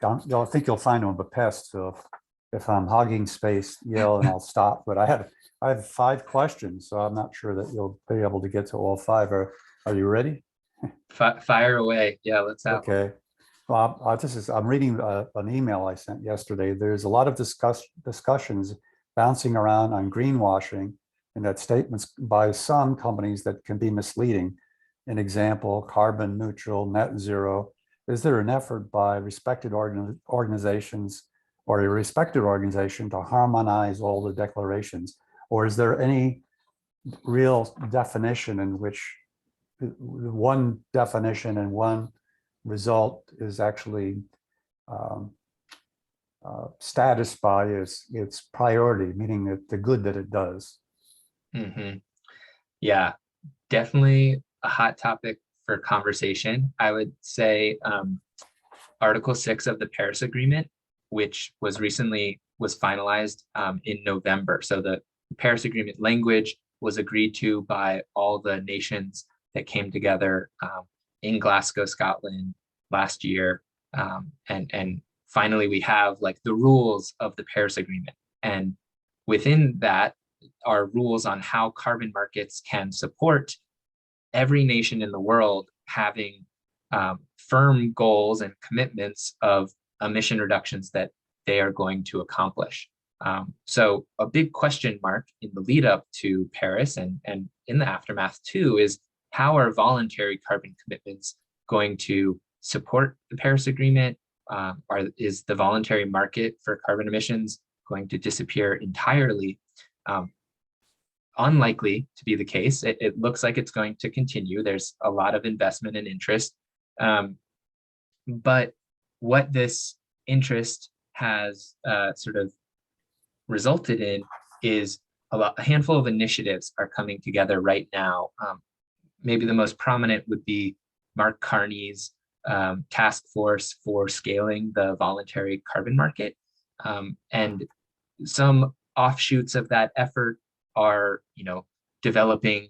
I think you'll find I'm a pest, so if I'm hogging space, yell and I'll stop. But I have 5 questions, so I'm not sure that you'll be able to get to all 5. Are you ready? Fire away. Yeah, let's have. Okay. Well, I'm reading an email I sent yesterday. There's a lot of discussions bouncing around on greenwashing, and that statements by some companies that can be misleading. An example, carbon neutral, net zero. Is there an effort by respected organizations or a respected organization to harmonize all the declarations? Or is there any real definition in which one definition and one result is actually status by its priority, meaning that the good that it does? Mm-hmm. Yeah, definitely a hot topic for conversation. I would say Article 6 of the Paris Agreement, which was finalized in November. So the Paris Agreement language was agreed to by all the nations that came together in Glasgow, Scotland last year. And finally, we have like the rules of the Paris Agreement. And within that are rules on how carbon markets can support every nation in the world having firm goals and commitments of emission reductions that they are going to accomplish. So a big question mark in the lead up to Paris and in the aftermath too is how are voluntary carbon commitments going to support the Paris Agreement? Is the voluntary market for carbon emissions going to disappear entirely? Unlikely to be the case. It looks like it's going to continue. There's a lot of investment and interest. But what this interest has sort of resulted in is a handful of initiatives are coming together right now. Maybe the most prominent would be Mark Carney's task force for scaling the voluntary carbon market. And some offshoots of that effort are, developing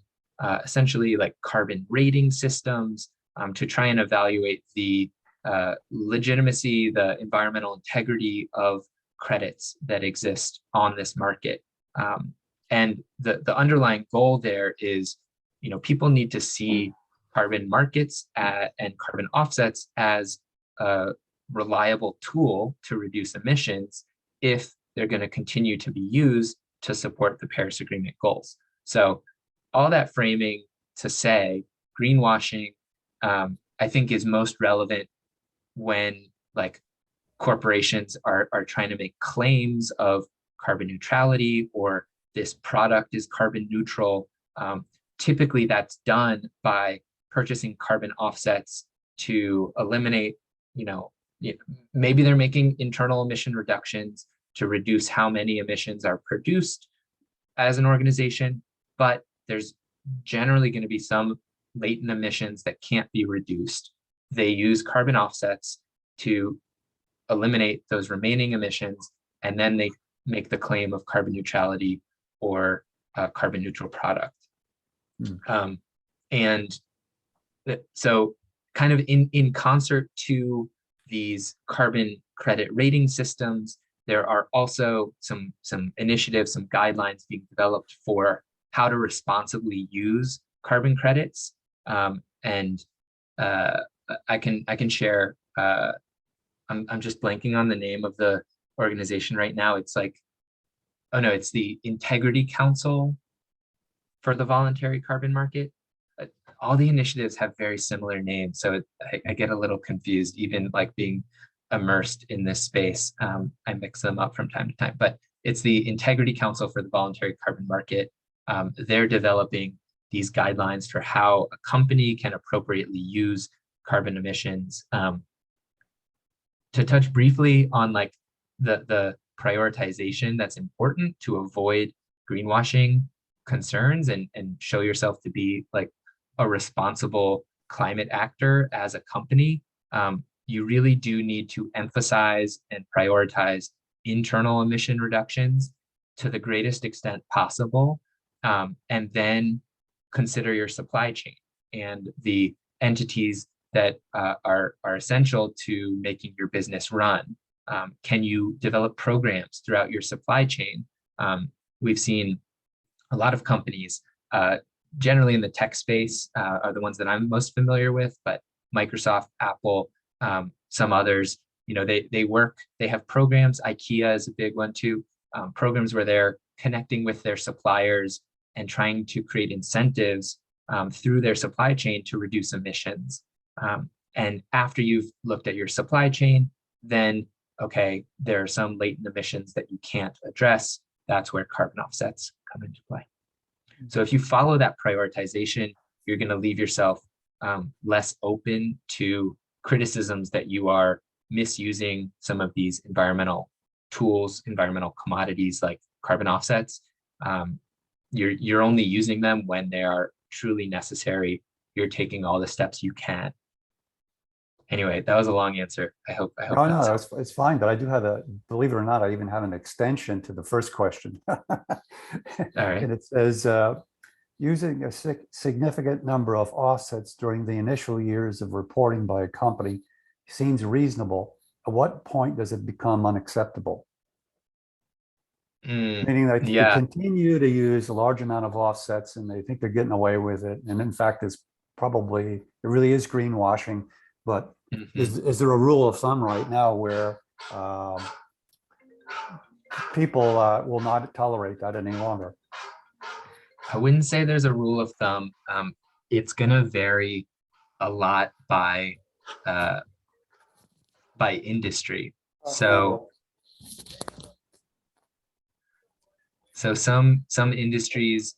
essentially like carbon rating systems to try and evaluate the legitimacy, the environmental integrity of credits that exist on this market. And the underlying goal there is, people need to see carbon markets and carbon offsets as a reliable tool to reduce emissions if they're going to continue to be used to support the Paris Agreement goals. So all that framing to say greenwashing, I think is most relevant when like corporations are trying to make claims of carbon neutrality or this product is carbon neutral. Typically that's done by purchasing carbon offsets to eliminate, maybe they're making internal emission reductions to reduce how many emissions are produced as an organization, but there's generally going to be some latent emissions that can't be reduced. They use carbon offsets to eliminate those remaining emissions, and then they make the claim of carbon neutrality or a carbon neutral product. And so kind of in concert to these carbon credit rating systems, there are also some initiatives, some guidelines being developed for how to responsibly use carbon credits. And I can share, I'm just blanking on the name of the organization right now. It's like, oh no, it's the Integrity Council for the Voluntary Carbon Market. All the initiatives have very similar names, so I get a little confused, even like being immersed in this space. I mix them up from time to time, but it's the Integrity Council for the Voluntary Carbon Market. They're developing these guidelines for how a company can appropriately use carbon emissions. To touch briefly on like the prioritization that's important to avoid greenwashing concerns and show yourself to be like a responsible climate actor as a company, you really do need to emphasize and prioritize internal emission reductions to the greatest extent possible, and then consider your supply chain and the entities that are essential to making your business run. Can you develop programs throughout your supply chain? We've seen a lot of companies, generally in the tech space, are the ones that I'm most familiar with, but Microsoft, Apple, some others, they have programs. IKEA is a big one too, programs where they're connecting with their suppliers and trying to create incentives through their supply chain to reduce emissions. And after you've looked at your supply chain, then, okay, there are some latent emissions that you can't address. That's where carbon offsets come into play. So if you follow that prioritization, you're going to leave yourself less open to criticisms that you are misusing some of these environmental tools, environmental commodities like carbon offsets. You're only using them when they are truly necessary. You're taking all the steps you can. Anyway, that was a long answer. I hope. No, it's fine. But I do have believe it or not, I even have an extension to the first question. All right. And it says, using a significant number of offsets during the initial years of reporting by a company seems reasonable. At what point does it become unacceptable? Meaning that they continue to use a large amount of offsets and they think they're getting away with it. And in fact, it really is greenwashing. But is there a rule of thumb right now where people will not tolerate that any longer? I wouldn't say there's a rule of thumb. It's going to vary a lot by industry. So some industries,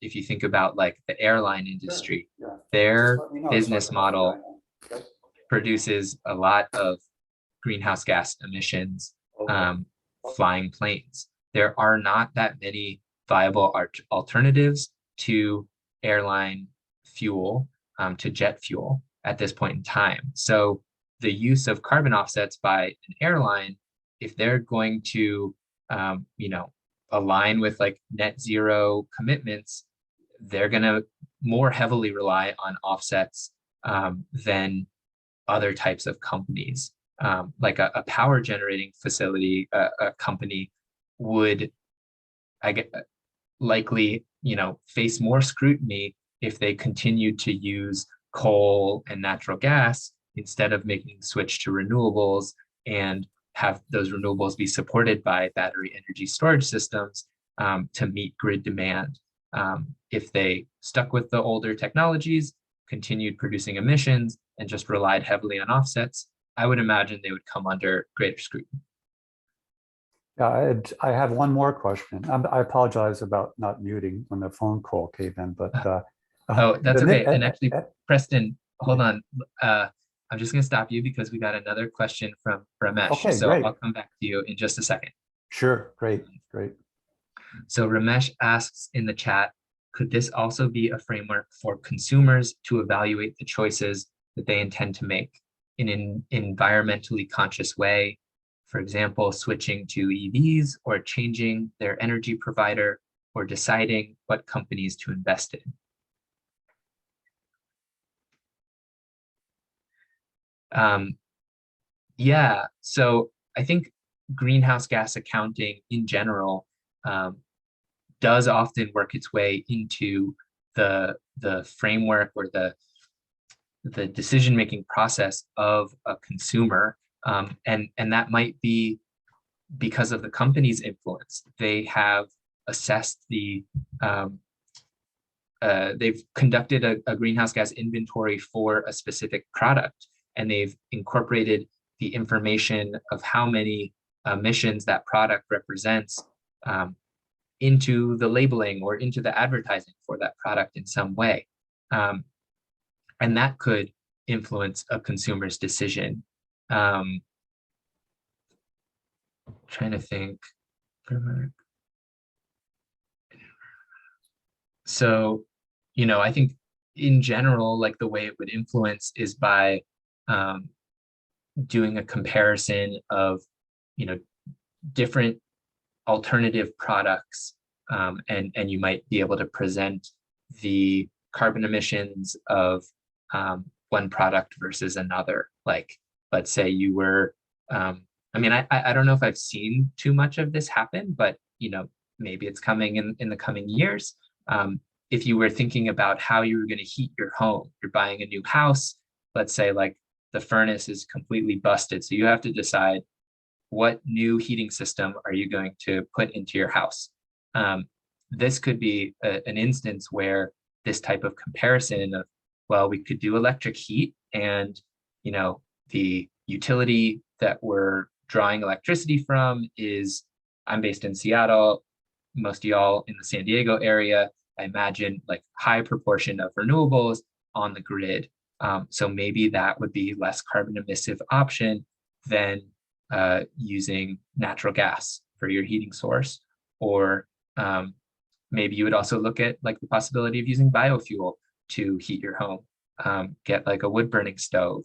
if you think about like the airline industry, their business model produces a lot of greenhouse gas emissions, flying planes. There are not that many viable alternatives to airline fuel, to jet fuel at this point in time. So the use of carbon offsets by an airline, if they're going to, align with like net zero commitments, they're going to more heavily rely on offsets than other types of companies. Like a power generating facility, a company would, likely, face more scrutiny if they continued to use coal and natural gas instead of making the switch to renewables and have those renewables be supported by battery energy storage systems to meet grid demand. If they stuck with the older technologies, continued producing emissions, and just relied heavily on offsets, I would imagine they would come under greater scrutiny. Yeah, I have one more question. I apologize about not muting when the phone call came in, but oh, that's okay. And actually, Preston, hold on. I'm just going to stop you because we got another question from Ramesh. Okay, so great. I'll come back to you in just a second. Sure, great. So Ramesh asks in the chat, could this also be a framework for consumers to evaluate the choices that they intend to make in an environmentally conscious way? For example, switching to EVs or changing their energy provider or deciding what companies to invest in. Yeah, so I think greenhouse gas accounting in general does often work its way into the framework or the decision-making process of a consumer. And that might be because of the company's influence. They have assessed they've conducted a greenhouse gas inventory for a specific product, and they've incorporated the information of how many emissions that product represents into the labeling or into the advertising for that product in some way. And that could influence a consumer's decision. Trying to think. So, I think in general, like the way it would influence is by doing a comparison of, different alternative products, and you might be able to present the carbon emissions of one product versus another. Like, let's say you were, I don't know if I've seen too much of this happen, but maybe it's coming in the coming years. If you were thinking about how you were going to heat your home, you're buying a new house, let's say like the furnace is completely busted. So you have to decide what new heating system are you going to put into your house. This could be an instance where this type of comparison of, well, we could do electric heat and, the utility that we're drawing electricity from is, I'm based in Seattle, most of y'all in the San Diego area, I imagine like high proportion of renewables on the grid. So maybe that would be less carbon emissive option than using natural gas for your heating source. Or maybe you would also look at like the possibility of using biofuel to heat your home, get like a wood burning stove.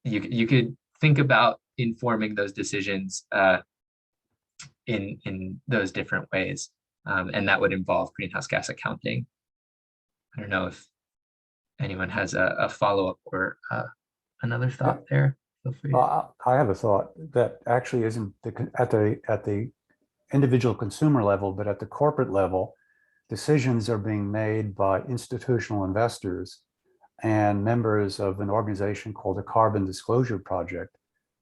You could think about informing those decisions in those different ways. And that would involve greenhouse gas accounting. I don't know if anyone has a follow-up or another thought there. Feel free. Well, I have a thought that actually isn't at the individual consumer level, but at the corporate level, decisions are being made by institutional investors and members of an organization called the Carbon Disclosure Project.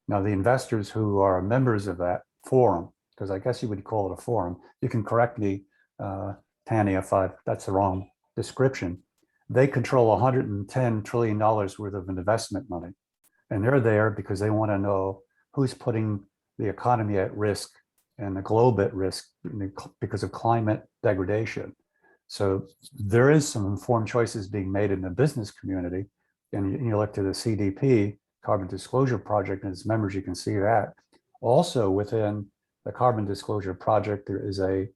Now, the investors who are members of that forum, because I guess you would call it a forum, you can correct me, Tanny, if that's the wrong description, they control $110 trillion worth of investment money. And they're there because they want to know who's putting the economy at risk and the globe at risk because of climate degradation. So there is some informed choices being made in the business community, and you look to the CDP, Carbon Disclosure Project, and its members, you can see that. Also within the Carbon Disclosure Project, there is a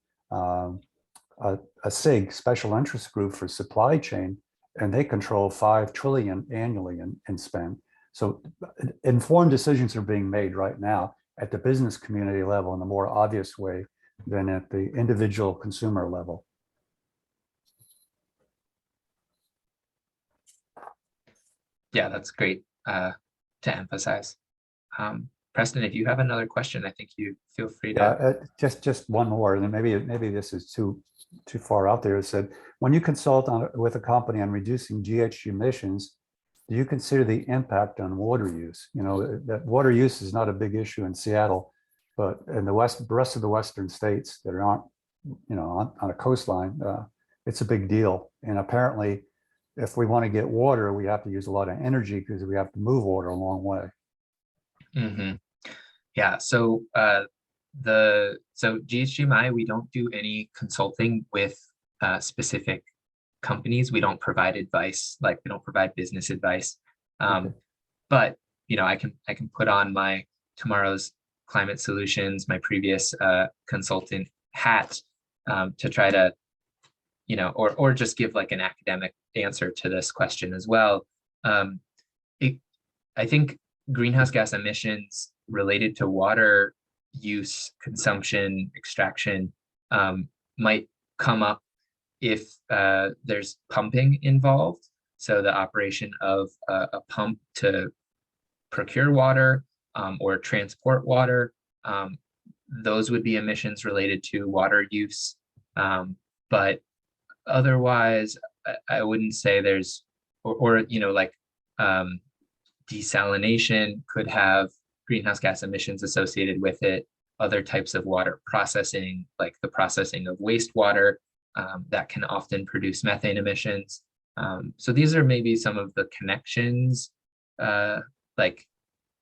SIG, Special Interest Group for Supply Chain, and they control 5 trillion annually in spend. So informed decisions are being made right now at the business community level in a more obvious way than at the individual consumer level. Yeah, that's great to emphasize. Preston, if you have another question, I think you feel free to. Just one more, and then maybe this is too far out there. It said, when you consult with a company on reducing GHG emissions, do you consider the impact on water use? You know, that water use is not a big issue in Seattle, but in the rest of the Western states that aren't, you know, on a coastline, it's a big deal. And apparently, if we want to get water, we have to use a lot of energy because we have to move water a long way. Mm-hmm. Yeah, so GHGMI, we don't do any consulting with specific companies. We don't provide advice, like we don't provide business advice. Okay. But you know, I can put on my tomorrow's climate solutions, my previous consultant hat, to try to, you know, or just give like an academic answer to this question as well. I think greenhouse gas emissions related to water use, consumption, extraction might come up if there's pumping involved. So the operation of a pump to procure water or transport water, those would be emissions related to water use. But otherwise, I wouldn't say there's, or you know, like desalination could have greenhouse gas emissions associated with it. Other types of water processing, like the processing of wastewater, that can often produce methane emissions. So these are maybe some of the connections, like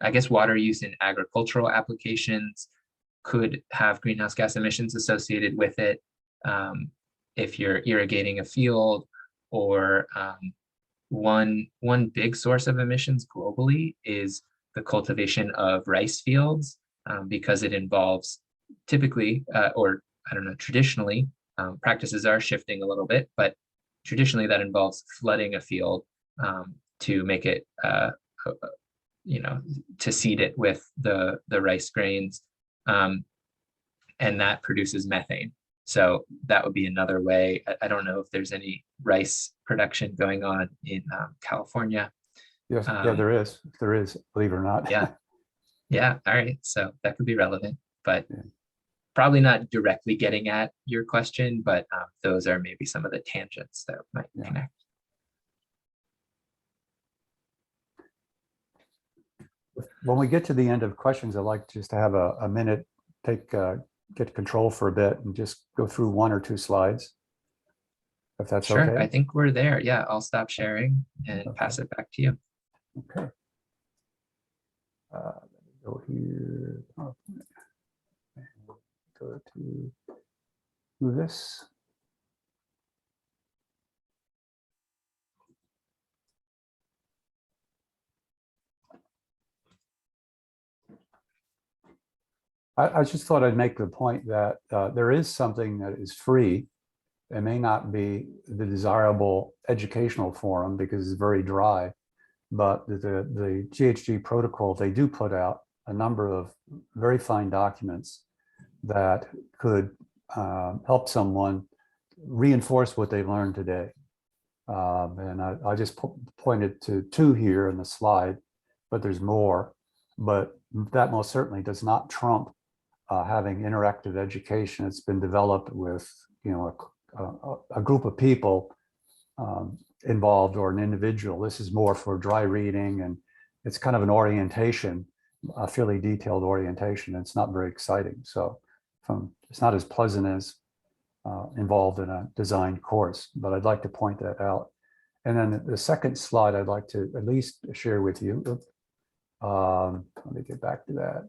I guess water use in agricultural applications could have greenhouse gas emissions associated with it. If you're irrigating a field, or one big source of emissions globally is the cultivation of rice fields, because it involves typically, or I don't know, traditionally, practices are shifting a little bit, but traditionally that involves flooding a field to make it, you know, to seed it with the rice grains, and that produces methane. So that would be another way. I don't know if there's any rice production going on in California. Yes, yeah, there is, believe it or not. Yeah. Yeah, all right. So that could be relevant, but probably not directly getting at your question, but those are maybe some of the tangents that might connect. When we get to the end of questions, I'd like just to have a minute, get control for a bit and just go through 1 or 2 slides, if that's Sure, okay. I think we're there. Yeah, I'll stop sharing and pass it back to you. Okay. Let me go here. Go to this. I just thought I'd make the point that there is something that is free. It may not be the desirable educational forum because it's very dry, but the GHG protocol, they do put out a number of very fine documents that could help someone reinforce what they've learned today. And I just pointed to 2 here in the slide, but there's more. But that most certainly does not trump having interactive education. It's been developed with, you know, a group of people involved, or an individual. This is more for dry reading, and it's kind of an orientation, a fairly detailed orientation. It's not very exciting. So it's not as pleasant as involved in a design course, but I'd like to point that out. And then the second slide I'd like to at least share with you, let me get back to that,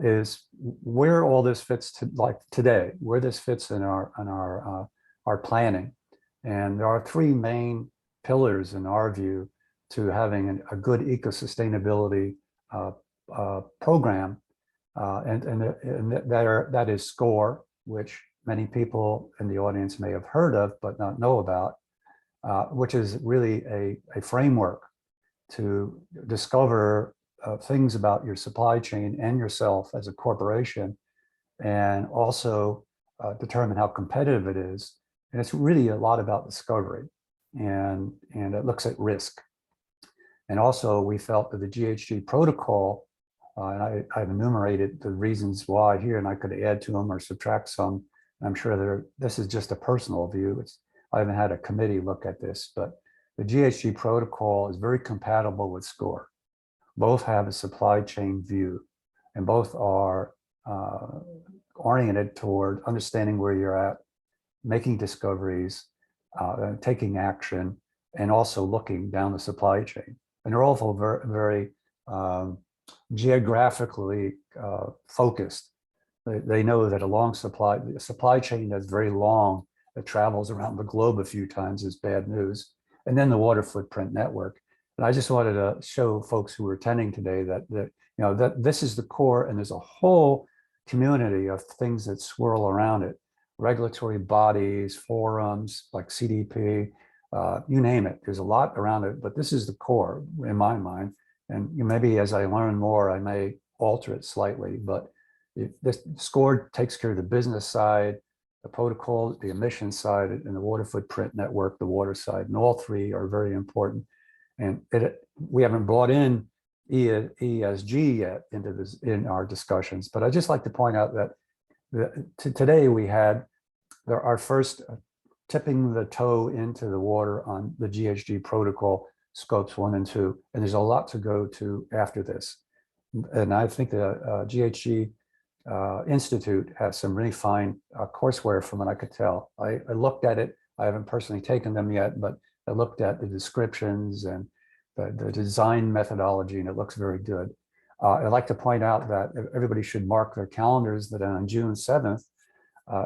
is where all this fits to, like today, where this fits in our planning. And there are 3 main pillars, in our view, to having a good eco-sustainability program. That is SCORE, which many people in the audience may have heard of but not know about, which is really a framework to discover things about your supply chain and yourself as a corporation, and also determine how competitive it is. And it's really a lot about discovery, and it looks at risk. And also we felt that the GHG protocol, and I've enumerated the reasons why here, and I could add to them or subtract some. I'm sure this is just a personal view. I haven't had a committee look at this, but the GHG protocol is very compatible with SCORE. Both have a supply chain view, and both are oriented toward understanding where you're at, making discoveries, taking action, and also looking down the supply chain. And they're also very, very geographically focused. They know that a supply chain that's very long, that travels around the globe a few times, is bad news. And then the water footprint network. And I just wanted to show folks who are attending today that this is the core, and there's a whole community of things that swirl around it. Regulatory bodies, forums like CDP, you name it. There's a lot around it, but this is the core in my mind. And maybe as I learn more, I may alter it slightly, but this SCORE takes care of the business side, the protocol, the emission side, and the water footprint network, the water side, and all three are very important. And we haven't brought in ESG yet into this in our discussions, but I just like to point out that today we had our first tipping the toe into the water on the GHG protocol, scopes 1 and 2, and there's a lot to go to after this. And I think the GHG Institute has some really fine courseware from what I could tell. I looked at it. I haven't personally taken them yet, but I looked at the descriptions and the design methodology, and it looks very good. I'd like to point out that everybody should mark their calendars that on June 7th,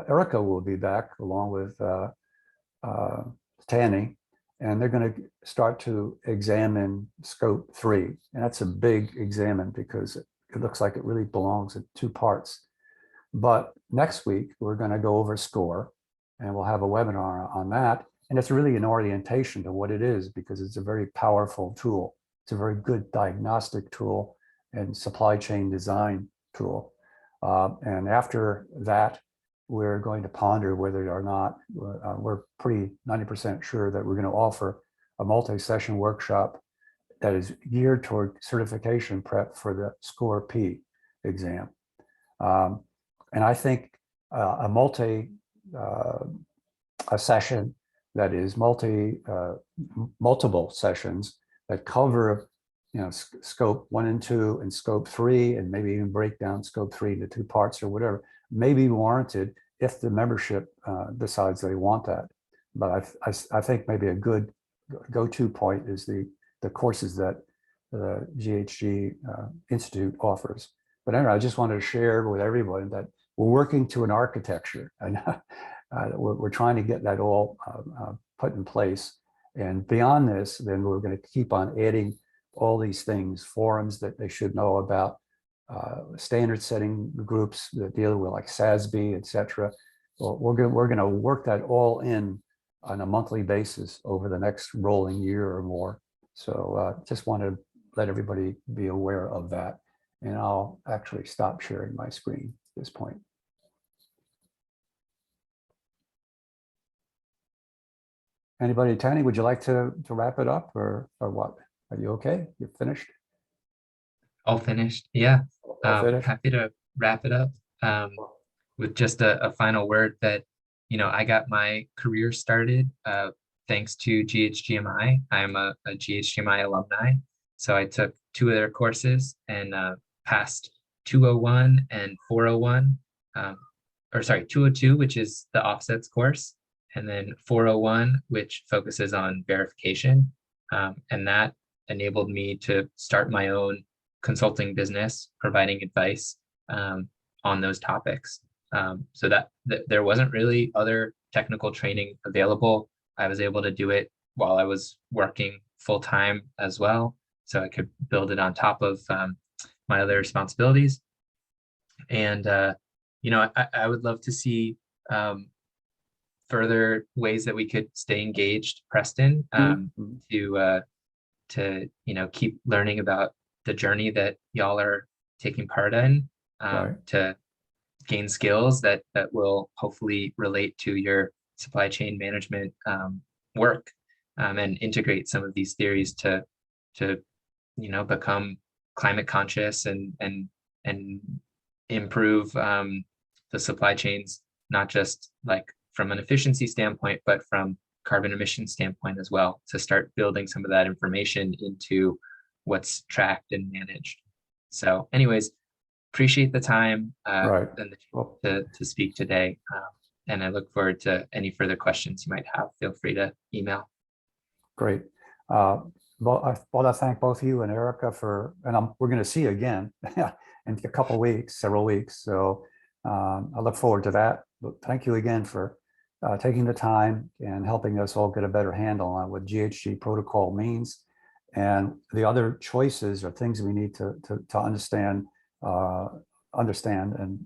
Erica will be back along with Tanny, and they're going to start to examine scope 3. And that's a big examine because it looks like it really belongs in 2 parts. But next week, we're going to go over SCORE, and we'll have a webinar on that. And it's really an orientation to what it is, because it's a very powerful tool. It's a very good diagnostic tool and supply chain design tool. And after that, we're going to ponder whether or not we're pretty 90% sure that we're going to offer a multi-session workshop that is geared toward certification prep for the SCORE P exam. And I think a session that is multiple sessions that cover, scope 1 and 2 and scope 3, and maybe even break down scope 3 into 2 parts or whatever, may be warranted if the membership decides they want that. But I think maybe a good go-to point is the courses that the GHG Institute offers. But anyway, I just wanted to share with everyone that we're working to an architecture, and we're trying to get that all put in place. And beyond this, then we're going to keep on adding all these things, forums that they should know about, standard setting groups that deal with like SASB, et cetera. Well, we're going to work that all in on a monthly basis over the next rolling year or more. So just want to let everybody be aware of that. And I'll actually stop sharing my screen at this point. Anybody, Tanny, would you like to wrap it up or what? Are you okay? You finished? All finished. Yeah. Finished? Happy to wrap it up with just a final word that, I got my career started thanks to GHGMI. I'm a GHGMI alumni. So I took 2 of their courses and passed 201 and 401, or sorry, 202, which is the offsets course, and then 401, which focuses on verification. And that enabled me to start my own consulting business, providing advice on those topics. So that there wasn't really other technical training available. I was able to do it while I was working full time as well, so I could build it on top of my other responsibilities. And I would love to see further ways that we could stay engaged, Preston, to keep learning about the journey that y'all are taking part in, to gain skills that will hopefully relate to your supply chain management work, and integrate some of these theories to become climate conscious and improve the supply chains, not just like from an efficiency standpoint, but from carbon emission standpoint as well, to start building some of that information into what's tracked and managed. So anyways, appreciate the time and to speak today. And I look forward to any further questions you might have. Feel free to email. Great. Well, I thank both you and Erica and we're going to see you again in a couple of weeks, several weeks. So I look forward to that. But thank you again for taking the time and helping us all get a better handle on what GHG protocol means and the other choices or things we need to understand and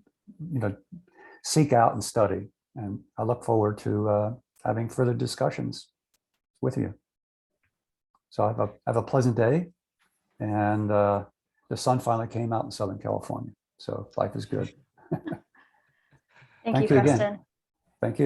seek out and study. And I look forward to having further discussions with you. So have a pleasant day, and the sun finally came out in Southern California, so life is good. Thank you, Preston. Thank you.